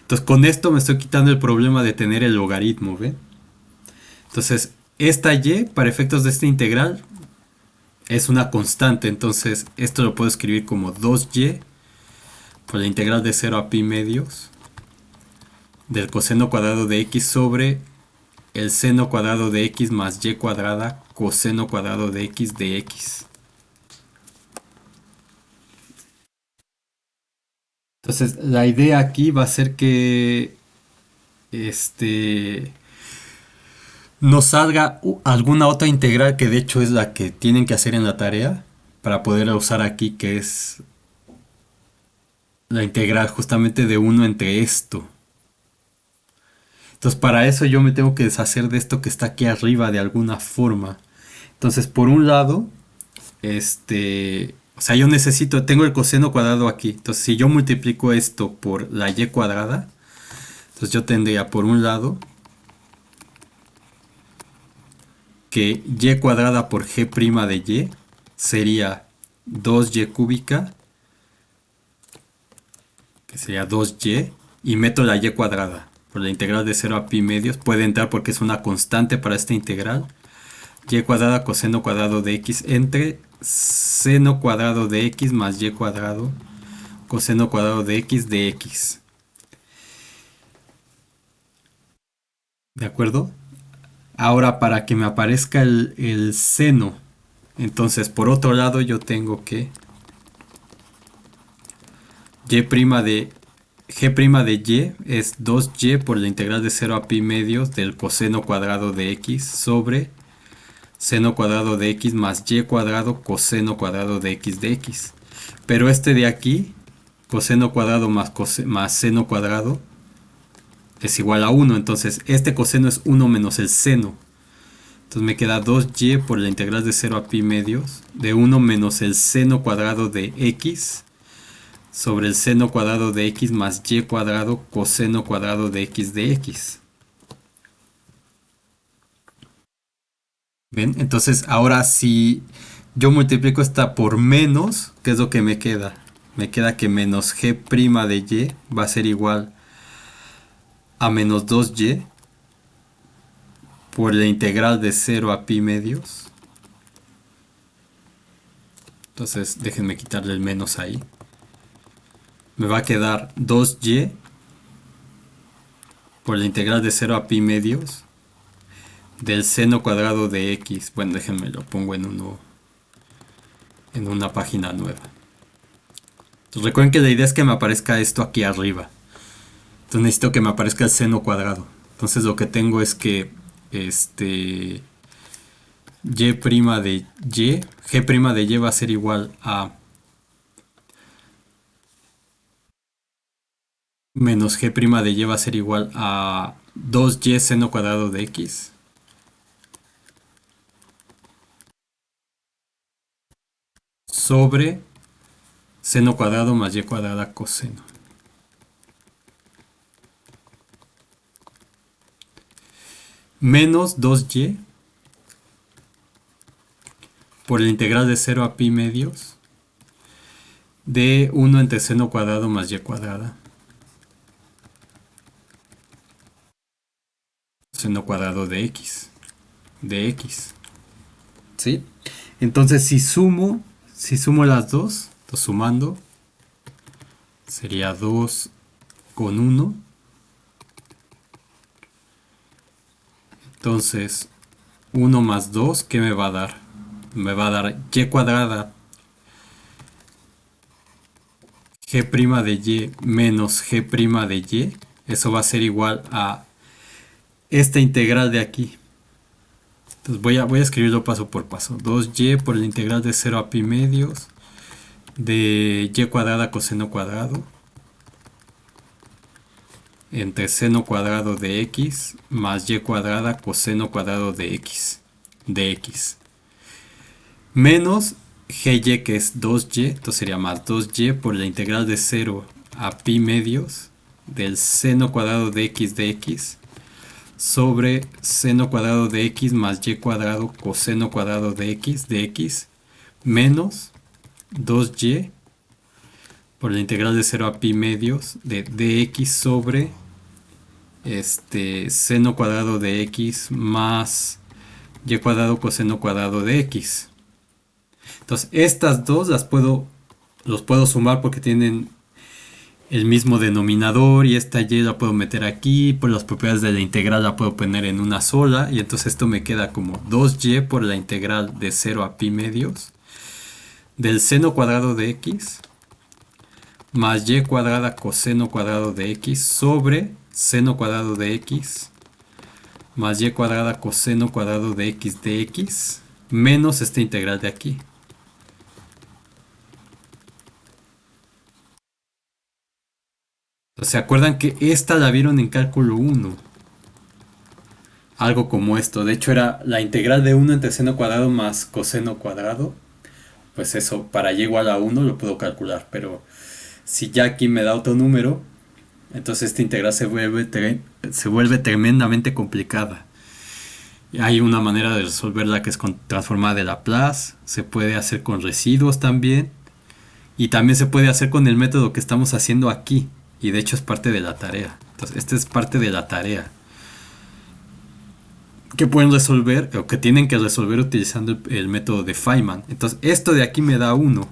[SPEAKER 1] Entonces con esto me estoy quitando el problema de tener el logaritmo, ¿ven? Entonces esta y para efectos de esta integral es una constante, entonces esto lo puedo escribir como 2y por la integral de 0 a pi medios del coseno cuadrado de x sobre el seno cuadrado de x más y cuadrada coseno cuadrado de x de x. Entonces la idea aquí va a ser que nos salga alguna otra integral, que de hecho es la que tienen que hacer en la tarea para poder usar aquí, que es la integral justamente de 1 entre esto. Entonces para eso yo me tengo que deshacer de esto que está aquí arriba de alguna forma. Entonces por un lado, o sea, yo tengo el coseno cuadrado aquí. Entonces si yo multiplico esto por la y cuadrada, entonces yo tendría por un lado que y cuadrada por g' de y sería 2y cúbica, que sería 2y, y meto la y cuadrada por la integral de 0 a pi medios. Puede entrar porque es una constante para esta integral. Y cuadrada coseno cuadrado de x entre seno cuadrado de x más y cuadrado coseno cuadrado de x de x. ¿De acuerdo? Ahora para que me aparezca el seno, entonces por otro lado yo tengo que y' de g' de y es 2y por la integral de 0 a pi medios del coseno cuadrado de x sobre seno cuadrado de x más y cuadrado coseno cuadrado de x de x. Pero este de aquí, coseno cuadrado más seno cuadrado, es igual a uno. Entonces este coseno es uno menos el seno. Entonces me queda 2y por la integral de 0 a pi medios de uno menos el seno cuadrado de x sobre el seno cuadrado de x más y cuadrado coseno cuadrado de x de x. ¿Ven? Entonces ahora si yo multiplico esta por menos, ¿qué es lo que me queda? Me queda que menos g' de y va a ser igual a menos 2y por la integral de 0 a pi medios. Entonces déjenme quitarle el menos ahí. Me va a quedar 2y por la integral de 0 a pi medios del seno cuadrado de x. Bueno, déjenme lo pongo en una página nueva. Entonces recuerden que la idea es que me aparezca esto aquí arriba. Entonces necesito que me aparezca el seno cuadrado. Entonces lo que tengo es que y' de y, g' de y va a ser igual a menos g' de y va a ser igual a 2y seno cuadrado de x sobre seno cuadrado más y cuadrada coseno. Menos 2y por la integral de 0 a pi medios de 1 entre seno cuadrado más y cuadrada. Seno cuadrado de x. De x. ¿Sí? Entonces si sumo las dos, entonces sumando, sería 2 con 1. Entonces 1 más 2, ¿qué me va a dar? Me va a dar y cuadrada g' de y menos g' de y. Eso va a ser igual a esta integral de aquí. Entonces voy a escribirlo paso por paso. 2y por la integral de 0 a pi medios de y cuadrada coseno cuadrado entre seno cuadrado de x más y cuadrada coseno cuadrado de x menos gy, que es 2y, entonces sería más 2y por la integral de 0 a pi medios del seno cuadrado de x sobre seno cuadrado de x más y cuadrado coseno cuadrado de x menos 2y por la integral de 0 a pi medios de dx sobre seno cuadrado de x más y cuadrado coseno cuadrado de x. Entonces estas dos los puedo sumar porque tienen el mismo denominador y esta y la puedo meter aquí, por las propiedades de la integral la puedo poner en una sola y entonces esto me queda como 2y por la integral de 0 a pi medios del seno cuadrado de x más y cuadrada coseno cuadrado de x sobre seno cuadrado de x más y cuadrada coseno cuadrado de x menos esta integral de aquí. ¿Se acuerdan que esta la vieron en cálculo 1? Algo como esto. De hecho era la integral de 1 entre seno cuadrado más coseno cuadrado. Pues eso, para y igual a 1 lo puedo calcular. Pero si ya aquí me da otro número, entonces esta integral se vuelve tremendamente complicada. Hay una manera de resolverla que es con transformada de Laplace. Se puede hacer con residuos también. Y también se puede hacer con el método que estamos haciendo aquí. Y de hecho es parte de la tarea. Entonces, esta es parte de la tarea que pueden resolver o que tienen que resolver utilizando el método de Feynman. Entonces, esto de aquí me da 1.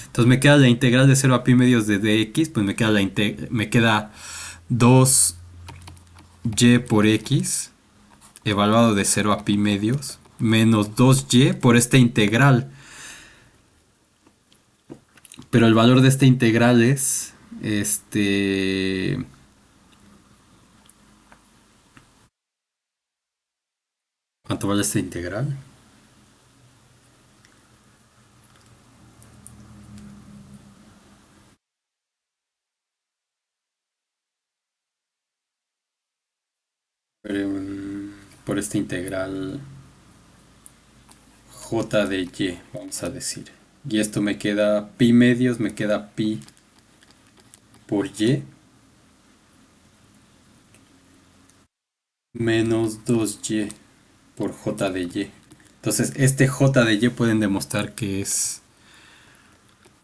[SPEAKER 1] Entonces, me queda la integral de 0 a pi medios de dx, pues me queda 2y por x evaluado de 0 a pi medios menos 2y por esta integral. Pero el valor de esta integral es ¿cuánto vale esta integral? Por esta integral j de y, vamos a decir. Y esto me queda pi medios, me queda pi por y menos 2y por j de y. Entonces, este j de y pueden demostrar que es...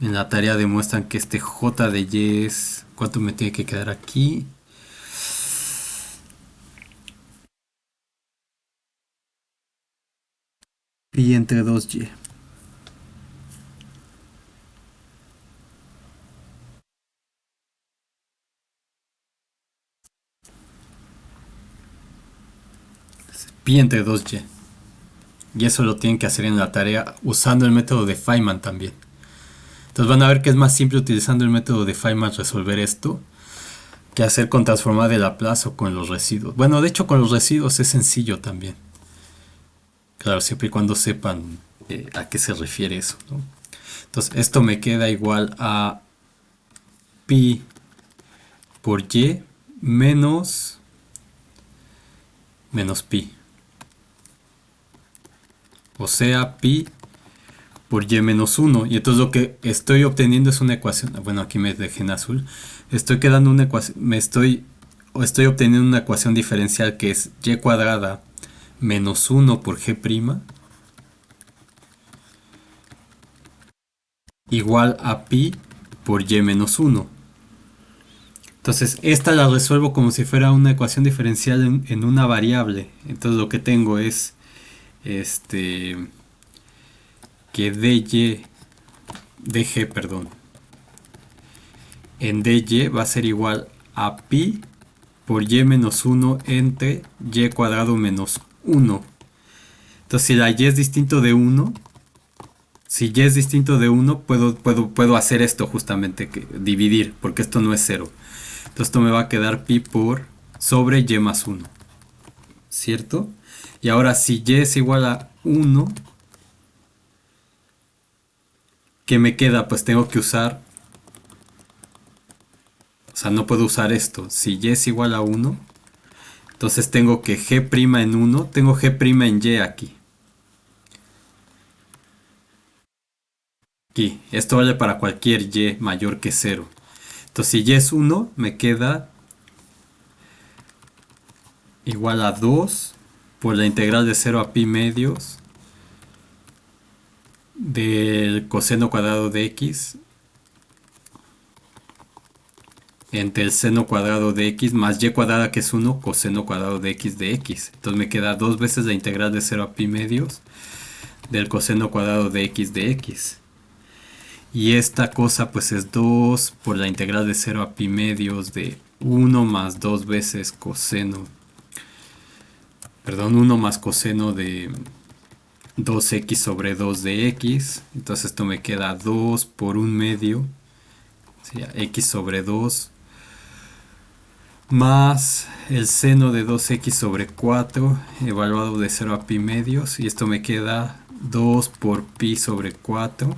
[SPEAKER 1] En la tarea demuestran que este j de y es... ¿Cuánto me tiene que quedar aquí? Pi entre 2y. Pi entre 2y. Y eso lo tienen que hacer en la tarea usando el método de Feynman también. Entonces van a ver que es más simple utilizando el método de Feynman resolver esto que hacer con transformar de Laplace o con los residuos. Bueno, de hecho con los residuos es sencillo también. Claro, siempre y cuando sepan a qué se refiere eso, ¿no? Entonces esto me queda igual a pi por y menos pi. O sea, pi por y menos 1. Y entonces lo que estoy obteniendo es una ecuación. Bueno, aquí me dejé en azul. Estoy quedando una ecuación. Estoy obteniendo una ecuación diferencial que es y cuadrada menos 1 por g' igual a pi por y menos 1. Entonces, esta la resuelvo como si fuera una ecuación diferencial en una variable. Entonces, lo que tengo es este que dg, perdón, en dy va a ser igual a pi por y menos 1 entre y cuadrado menos 1. Entonces, si la y es distinto de 1, si y es distinto de 1, puedo hacer esto justamente, que dividir, porque esto no es 0. Entonces, esto me va a quedar pi por sobre y más 1. ¿Cierto? Y ahora, si y es igual a 1, ¿qué me queda? Pues tengo que usar... O sea, no puedo usar esto. Si y es igual a 1, entonces tengo que g' en 1, tengo g' en y aquí. Aquí, esto vale para cualquier y mayor que 0. Entonces si y es 1, me queda igual a 2 por la integral de 0 a pi medios del coseno cuadrado de x entre el seno cuadrado de x más y cuadrada, que es 1, coseno cuadrado de x de x. Entonces me queda 2 veces la integral de 0 a pi medios del coseno cuadrado de x de x. Y esta cosa pues es 2 por la integral de 0 a pi medios de 1 más 2 veces coseno, perdón, 1 más coseno de 2x sobre 2 de x. Entonces esto me queda 2 por 1 medio, sería x sobre 2 más el seno de 2x sobre 4 evaluado de 0 a pi medios. Y esto me queda 2 por pi sobre 4.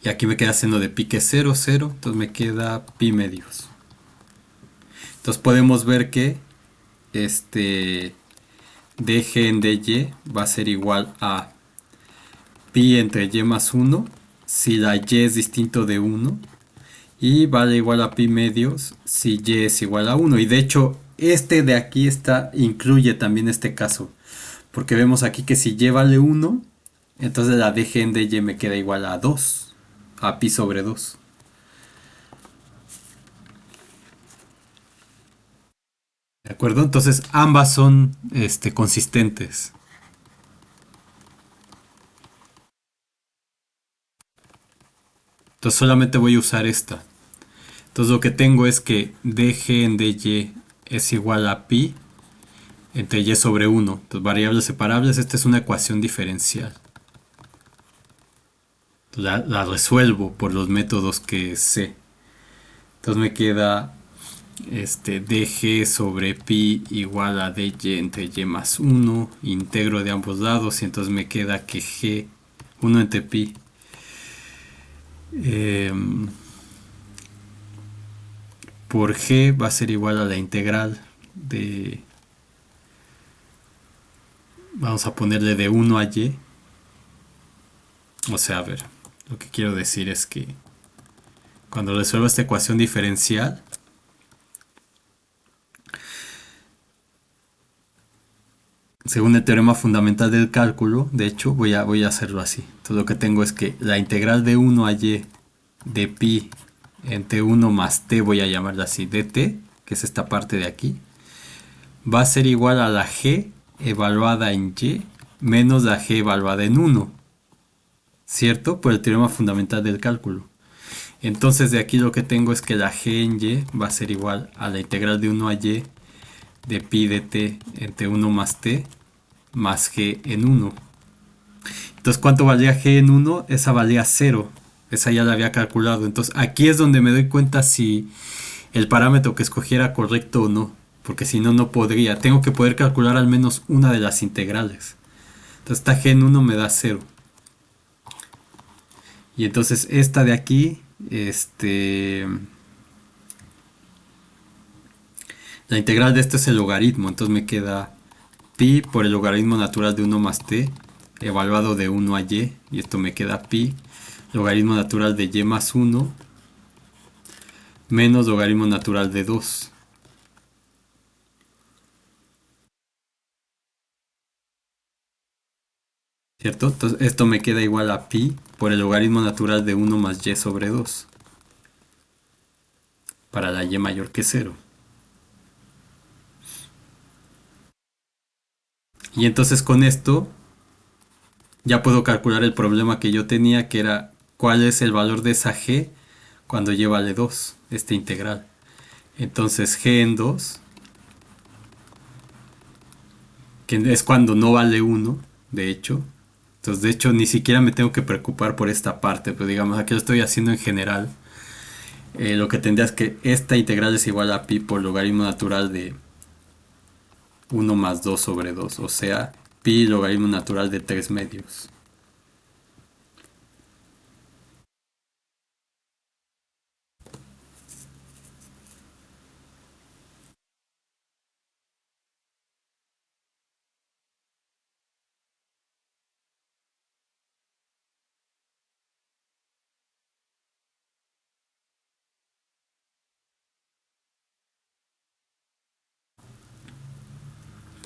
[SPEAKER 1] Y aquí me queda seno de pi que es 0, 0. Entonces me queda pi medios. Entonces podemos ver que este dg en dy va a ser igual a pi entre y más 1 si la y es distinto de 1 y vale igual a pi medios si y es igual a 1. Y de hecho este de aquí incluye también este caso, porque vemos aquí que si y vale 1, entonces la dg en dy me queda igual a 2, a pi sobre 2. ¿De acuerdo? Entonces ambas son consistentes. Entonces solamente voy a usar esta. Entonces lo que tengo es que dg en dy es igual a pi entre y sobre 1. Entonces variables separables, esta es una ecuación diferencial. La resuelvo por los métodos que sé. Entonces me queda dg sobre pi igual a dy entre y más 1. Integro de ambos lados y entonces me queda que g 1 entre pi por g va a ser igual a la integral de, vamos a ponerle de uno a y. O sea, a ver, lo que quiero decir es que cuando resuelvo esta ecuación diferencial, según el teorema fundamental del cálculo, de hecho, voy a hacerlo así. Entonces lo que tengo es que la integral de uno a y de pi entre uno más t, voy a llamarla así, dt, que es esta parte de aquí, va a ser igual a la g evaluada en y menos la g evaluada en uno, ¿cierto? Por el teorema fundamental del cálculo. Entonces de aquí lo que tengo es que la g en y va a ser igual a la integral de uno a y de pi de t entre uno más t más g en uno. Entonces, ¿cuánto valía g en uno? Esa valía cero. Esa ya la había calculado. Entonces, aquí es donde me doy cuenta si el parámetro que escogí era correcto o no. Porque si no, no podría. Tengo que poder calcular al menos una de las integrales. Entonces, esta g en uno me da cero. Y entonces, esta de aquí, la integral de esto es el logaritmo. Entonces, me queda pi por el logaritmo natural de uno más t, evaluado de uno a y. Y esto me queda pi, logaritmo natural de y más uno menos logaritmo natural de 2. ¿Cierto? Entonces esto me queda igual a pi por el logaritmo natural de uno más y sobre 2 para la y mayor que cero. Y entonces con esto ya puedo calcular el problema que yo tenía, que era cuál es el valor de esa g cuando y vale 2, esta integral. Entonces g en 2, que es cuando no vale 1, de hecho. Entonces, de hecho, ni siquiera me tengo que preocupar por esta parte, pero digamos, aquí lo estoy haciendo en general. Lo que tendría es que esta integral es igual a pi por logaritmo natural de uno más 2 sobre 2, o sea, pi logaritmo natural de 3 medios.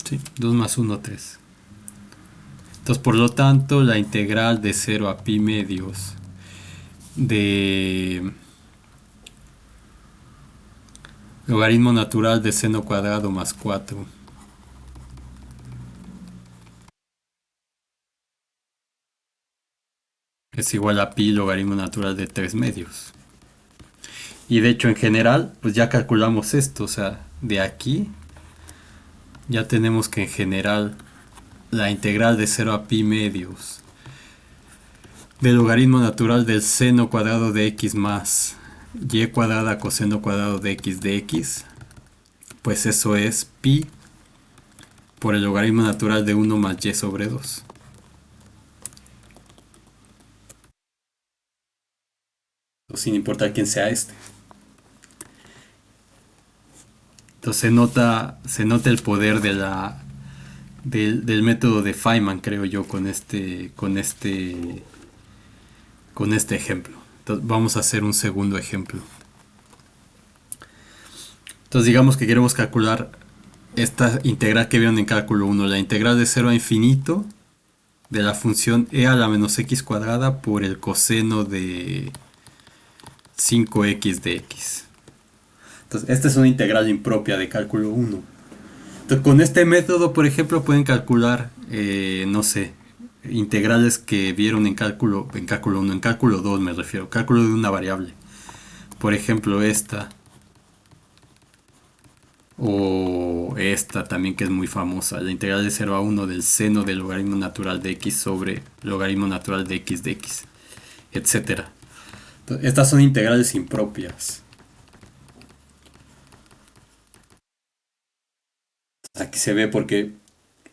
[SPEAKER 1] Sí, 2 más uno 3. Entonces, por lo tanto, la integral de 0 a pi medios de logaritmo natural de seno cuadrado más 4 es igual a pi logaritmo natural de 3 medios. Y de hecho, en general, pues ya calculamos esto, o sea, de aquí ya tenemos que en general la integral de 0 a pi medios del logaritmo natural del seno cuadrado de x más y cuadrada coseno cuadrado de x, pues eso es pi por el logaritmo natural de 1 más y sobre 2. Sin importar quién sea este. Entonces se nota el poder del método de Feynman, creo yo, con este ejemplo. Entonces vamos a hacer un segundo ejemplo. Entonces digamos que queremos calcular esta integral que vieron en cálculo 1, la integral de 0 a infinito de la función e a la menos x cuadrada por el coseno de 5x de x. Entonces esta es una integral impropia de cálculo 1. Entonces, con este método, por ejemplo, pueden calcular, no sé, integrales que vieron en cálculo 1, en cálculo 2 me refiero, cálculo de una variable. Por ejemplo, esta. O esta también, que es muy famosa, la integral de 0 a 1 del seno del logaritmo natural de x sobre logaritmo natural de x, etcétera. Entonces, estas son integrales impropias. Aquí se ve porque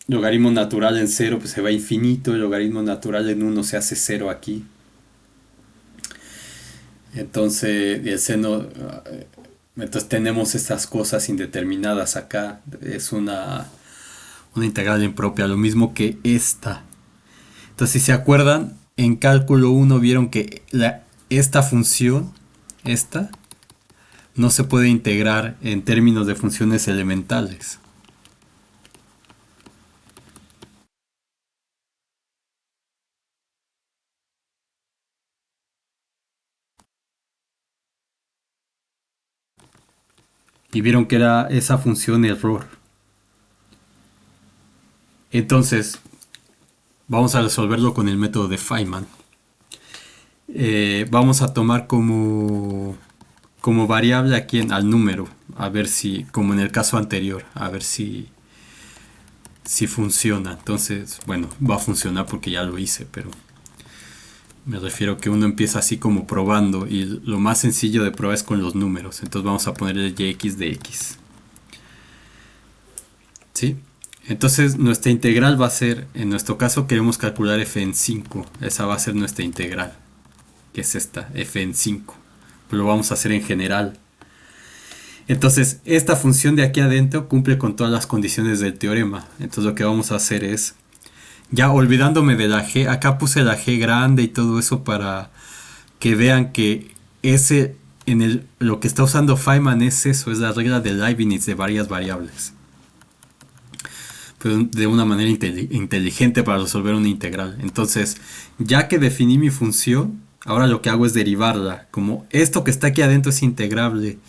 [SPEAKER 1] logaritmo natural en 0 pues se va a infinito, el logaritmo natural en 1 se hace 0 aquí. Entonces, el seno Entonces tenemos estas cosas indeterminadas acá. Es una integral impropia, lo mismo que esta. Entonces, si se acuerdan, en cálculo uno vieron que esta función, esta, no se puede integrar en términos de funciones elementales. Y vieron que era esa función error. Entonces, vamos a resolverlo con el método de Feynman. Vamos a tomar como variable aquí al número, a ver si, como en el caso anterior, a ver si funciona. Entonces, bueno, va a funcionar porque ya lo hice, pero me refiero que uno empieza así como probando y lo más sencillo de probar es con los números. Entonces vamos a ponerle yx de x. ¿Sí? Entonces nuestra integral va a ser, en nuestro caso queremos calcular f en 5. Esa va a ser nuestra integral, que es esta, f en 5. Pero lo vamos a hacer en general. Entonces esta función de aquí adentro cumple con todas las condiciones del teorema. Entonces lo que vamos a hacer es, ya olvidándome de la g, acá puse la g grande y todo eso para que vean que ese, lo que está usando Feynman es eso, es la regla de Leibniz de varias variables. Pero de una manera inteligente para resolver una integral. Entonces, ya que definí mi función, ahora lo que hago es derivarla. Como esto que está aquí adentro es integrable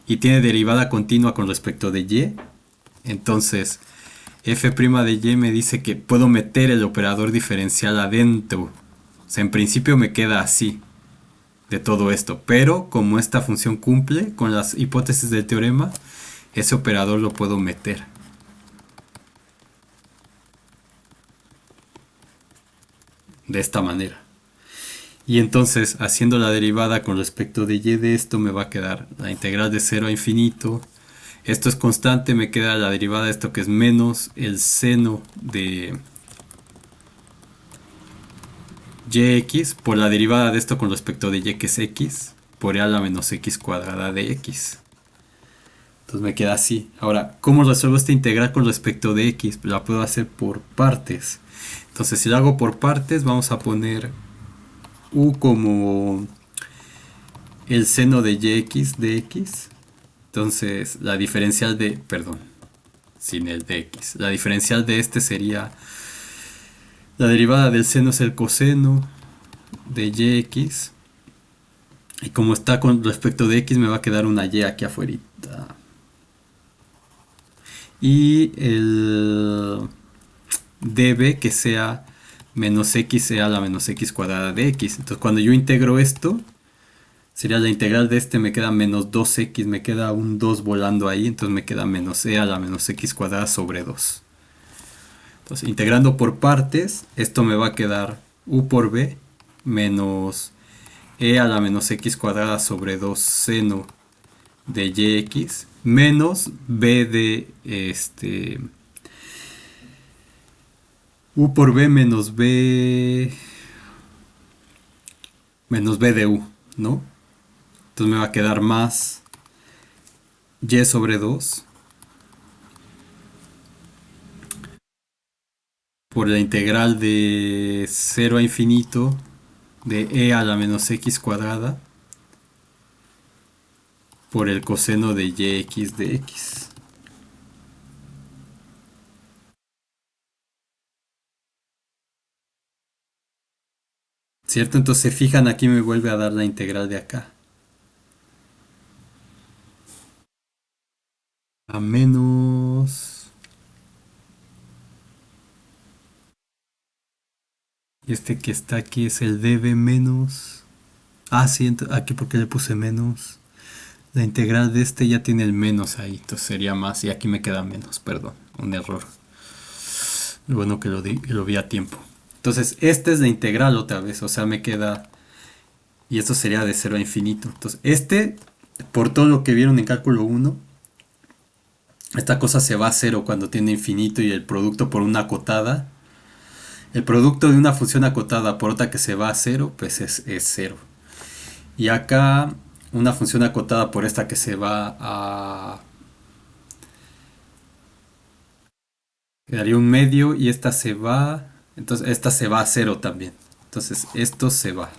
[SPEAKER 1] y tiene derivada continua con respecto de y, entonces f' de y me dice que puedo meter el operador diferencial adentro. O sea, en principio me queda así de todo esto, pero como esta función cumple con las hipótesis del teorema, ese operador lo puedo meter de esta manera. Y entonces, haciendo la derivada con respecto de y de esto, me va a quedar la integral de 0 a infinito. Esto es constante, me queda la derivada de esto que es menos el seno de yx por la derivada de esto con respecto de y que es x por a la menos x cuadrada de x. Entonces me queda así. Ahora, ¿cómo resuelvo esta integral con respecto de x? La puedo hacer por partes. Entonces, si lo hago por partes, vamos a poner u como el seno de yx de x. Entonces, la diferencial de, perdón, sin el de x. La diferencial de este sería, la derivada del seno es el coseno de yx. Y como está con respecto de x, me va a quedar una y aquí afuera. Y el db que sea menos x sea la menos x cuadrada de x. Entonces cuando yo integro esto, sería la integral de este, me queda menos 2x, me queda un 2 volando ahí, entonces me queda menos e a la menos x cuadrada sobre 2. Entonces integrando por partes, esto me va a quedar u por b menos e a la menos x cuadrada sobre 2 seno de yx menos b de u por b menos b de u, ¿no? Entonces me va a quedar más y sobre 2 por la integral de 0 a infinito de e a la menos x cuadrada por el coseno de yx de x. ¿Cierto? Entonces se fijan, aquí me vuelve a dar la integral de acá. A menos... Y este que está aquí es el db menos... Ah, sí, aquí porque le puse menos. La integral de este ya tiene el menos ahí, entonces sería más. Y aquí me queda menos, perdón, un error. Lo bueno que lo vi a tiempo. Entonces, esta es la integral otra vez, o sea, me queda... Y esto sería de 0 a infinito. Entonces, por todo lo que vieron en cálculo 1, esta cosa se va a cero cuando tiene infinito y el producto por una acotada. El producto de una función acotada por otra que se va a cero, pues es cero. Y acá una función acotada por esta que se va a... Quedaría un medio y esta se va... Entonces esta se va a cero también. Entonces esto se va.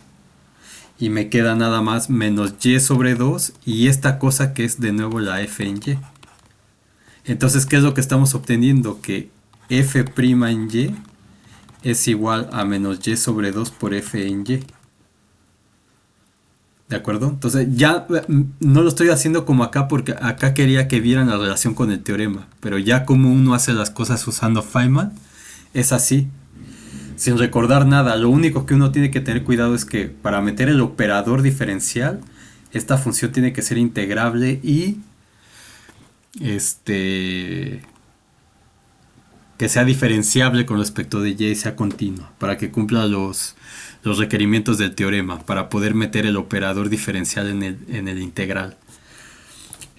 [SPEAKER 1] Y me queda nada más menos y sobre 2 y esta cosa que es de nuevo la f en y. Entonces, ¿qué es lo que estamos obteniendo? Que f' en y es igual a menos y sobre 2 por f en y. ¿De acuerdo? Entonces ya no lo estoy haciendo como acá porque acá quería que vieran la relación con el teorema. Pero ya como uno hace las cosas usando Feynman, es así. Sin recordar nada, lo único que uno tiene que tener cuidado es que para meter el operador diferencial, esta función tiene que ser integrable y este que sea diferenciable con respecto de y sea continua, para que cumpla los requerimientos del teorema, para poder meter el operador diferencial en el integral.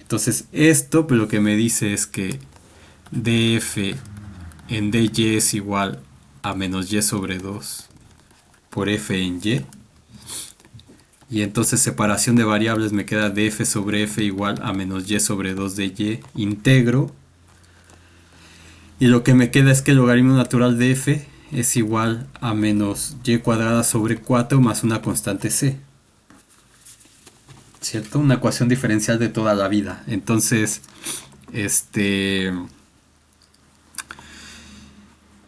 [SPEAKER 1] Entonces esto pues, lo que me dice es que df en dy es igual a menos y sobre 2 por f en y. Y entonces separación de variables me queda df sobre f igual a menos y sobre 2 de y integro. Y lo que me queda es que el logaritmo natural de f es igual a menos y cuadrada sobre 4 más una constante c. ¿Cierto? Una ecuación diferencial de toda la vida. Entonces,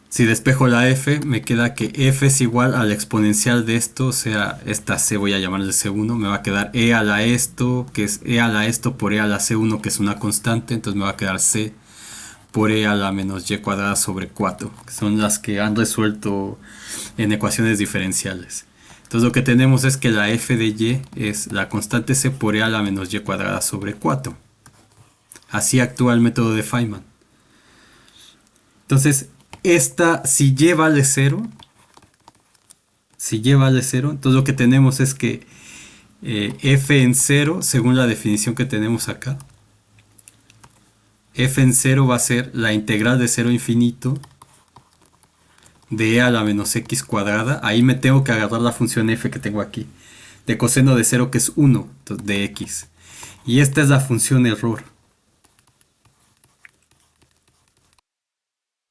[SPEAKER 1] si despejo la f, me queda que f es igual a la exponencial de esto, o sea, esta c voy a llamarle c1, me va a quedar e a la esto, que es e a la esto por e a la c1, que es una constante, entonces me va a quedar c por e a la menos y cuadrada sobre 4, que son las que han resuelto en ecuaciones diferenciales. Entonces lo que tenemos es que la f de y es la constante c por e a la menos y cuadrada sobre 4. Así actúa el método de Feynman. Entonces, si y vale 0, entonces lo que tenemos es que f en 0, según la definición que tenemos acá, f en 0 va a ser la integral de 0 a infinito de e a la menos x cuadrada. Ahí me tengo que agarrar la función f que tengo aquí, de coseno de 0 que es 1 de x. Y esta es la función error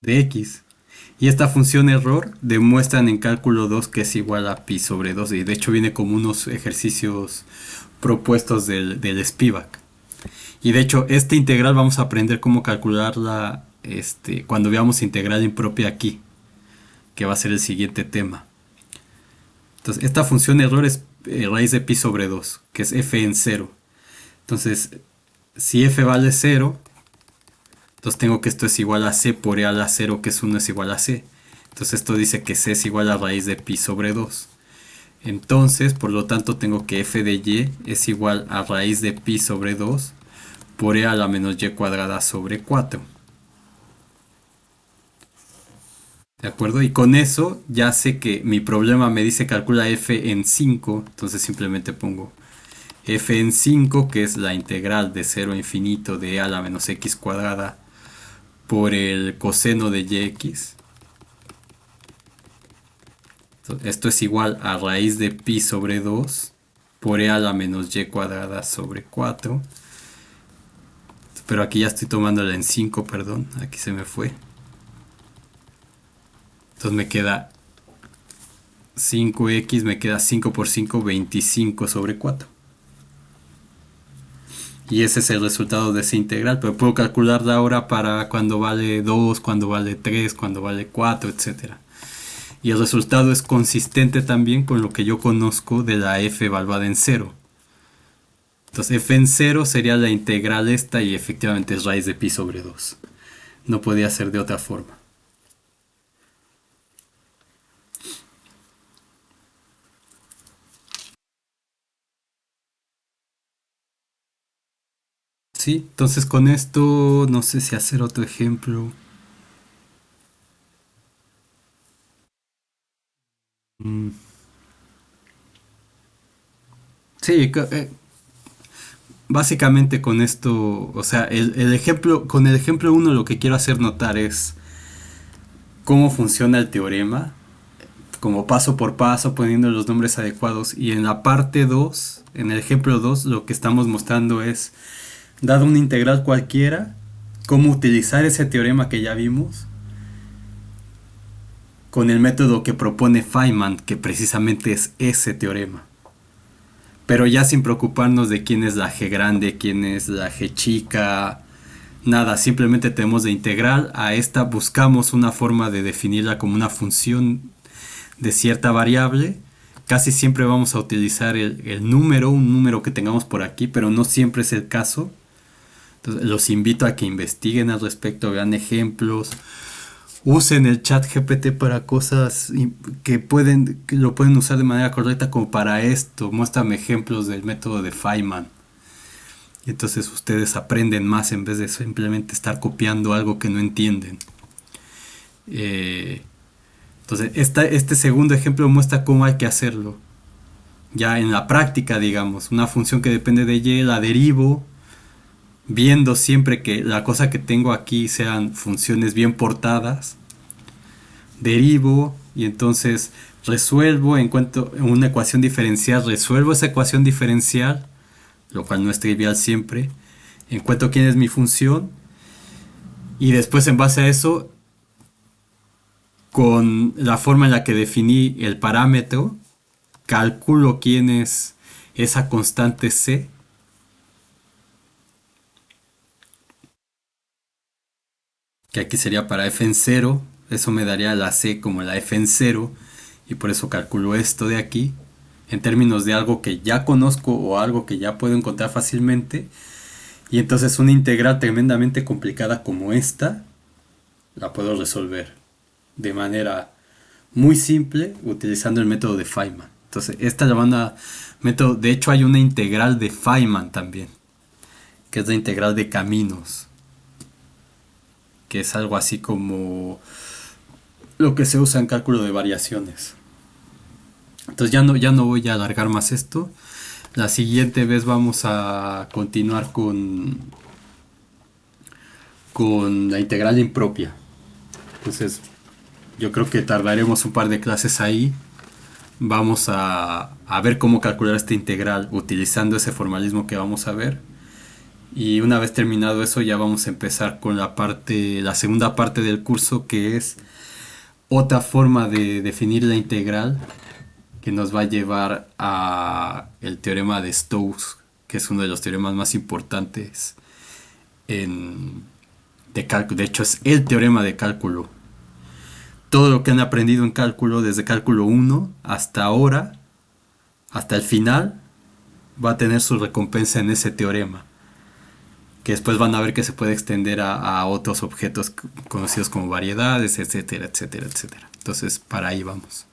[SPEAKER 1] de x. Y esta función error demuestran en cálculo 2 que es igual a pi sobre 2. Y de hecho viene como unos ejercicios propuestos del Spivak. Y de hecho esta integral vamos a aprender cómo calcularla cuando veamos integral impropia aquí, que va a ser el siguiente tema. Entonces esta función error es raíz de pi sobre 2, que es f en 0. Entonces si f vale 0, entonces tengo que esto es igual a c por e a la 0, que es 1 es igual a c. Entonces esto dice que c es igual a raíz de pi sobre 2. Entonces, por lo tanto, tengo que f de y es igual a raíz de pi sobre 2 por e a la menos y cuadrada sobre 4. ¿De acuerdo? Y con eso ya sé que mi problema me dice calcula f en 5. Entonces simplemente pongo f en 5, que es la integral de 0 a infinito de e a la menos x cuadrada por el coseno de yx. Esto es igual a raíz de pi sobre 2 por e a la menos y cuadrada sobre 4. Pero aquí ya estoy tomándola en 5, perdón, aquí se me fue. Entonces me queda 5x, me queda 5 por 5, 25 sobre 4. Y ese es el resultado de esa integral, pero puedo calcularla ahora para cuando vale 2, cuando vale 3, cuando vale 4, etc. Y el resultado es consistente también con lo que yo conozco de la f evaluada en 0. Entonces f en 0 sería la integral esta y efectivamente es raíz de pi sobre 2. No podía ser de otra forma. Sí, entonces con esto no sé si hacer otro ejemplo. Mm, Sí, básicamente con esto, o sea, el ejemplo, con el ejemplo uno lo que quiero hacer notar es cómo funciona el teorema, como paso por paso, poniendo los nombres adecuados. Y en la parte 2, en el ejemplo 2, lo que estamos mostrando es, dado una integral cualquiera, cómo utilizar ese teorema que ya vimos con el método que propone Feynman, que precisamente es ese teorema. Pero ya sin preocuparnos de quién es la G grande, quién es la G chica, nada, simplemente tenemos de integral a esta, buscamos una forma de definirla como una función de cierta variable. Casi siempre vamos a utilizar el número, un número que tengamos por aquí, pero no siempre es el caso. Entonces, los invito a que investiguen al respecto, vean ejemplos, usen el chat GPT para cosas que lo pueden usar de manera correcta, como para esto. Muéstrame ejemplos del método de Feynman. Y entonces ustedes aprenden más en vez de simplemente estar copiando algo que no entienden. Entonces, este segundo ejemplo muestra cómo hay que hacerlo. Ya en la práctica, digamos, una función que depende de y, la derivo, viendo siempre que la cosa que tengo aquí sean funciones bien portadas. Derivo y entonces resuelvo, encuentro una ecuación diferencial, resuelvo esa ecuación diferencial, lo cual no es trivial siempre. Encuentro quién es mi función y después, en base a eso, con la forma en la que definí el parámetro, calculo quién es esa constante c, que aquí sería para f en 0. Eso me daría la c como la f en 0, y por eso calculo esto de aquí en términos de algo que ya conozco o algo que ya puedo encontrar fácilmente. Y entonces una integral tremendamente complicada como esta la puedo resolver de manera muy simple utilizando el método de Feynman. Entonces esta la van a método, de hecho hay una integral de Feynman también, que es la integral de caminos, que es algo así como lo que se usa en cálculo de variaciones. Entonces ya no voy a alargar más esto. La siguiente vez vamos a continuar con la integral impropia. Entonces yo creo que tardaremos un par de clases ahí. Vamos a ver cómo calcular esta integral utilizando ese formalismo que vamos a ver. Y una vez terminado eso, ya vamos a empezar con la segunda parte del curso, que es otra forma de definir la integral, que nos va a llevar a el teorema de Stokes, que es uno de los teoremas más importantes de cálculo. De hecho, es el teorema de cálculo. Todo lo que han aprendido en cálculo, desde cálculo 1 hasta ahora, hasta el final, va a tener su recompensa en ese teorema, que después van a ver que se puede extender a otros objetos conocidos como variedades, etcétera, etcétera, etcétera. Entonces, para ahí vamos.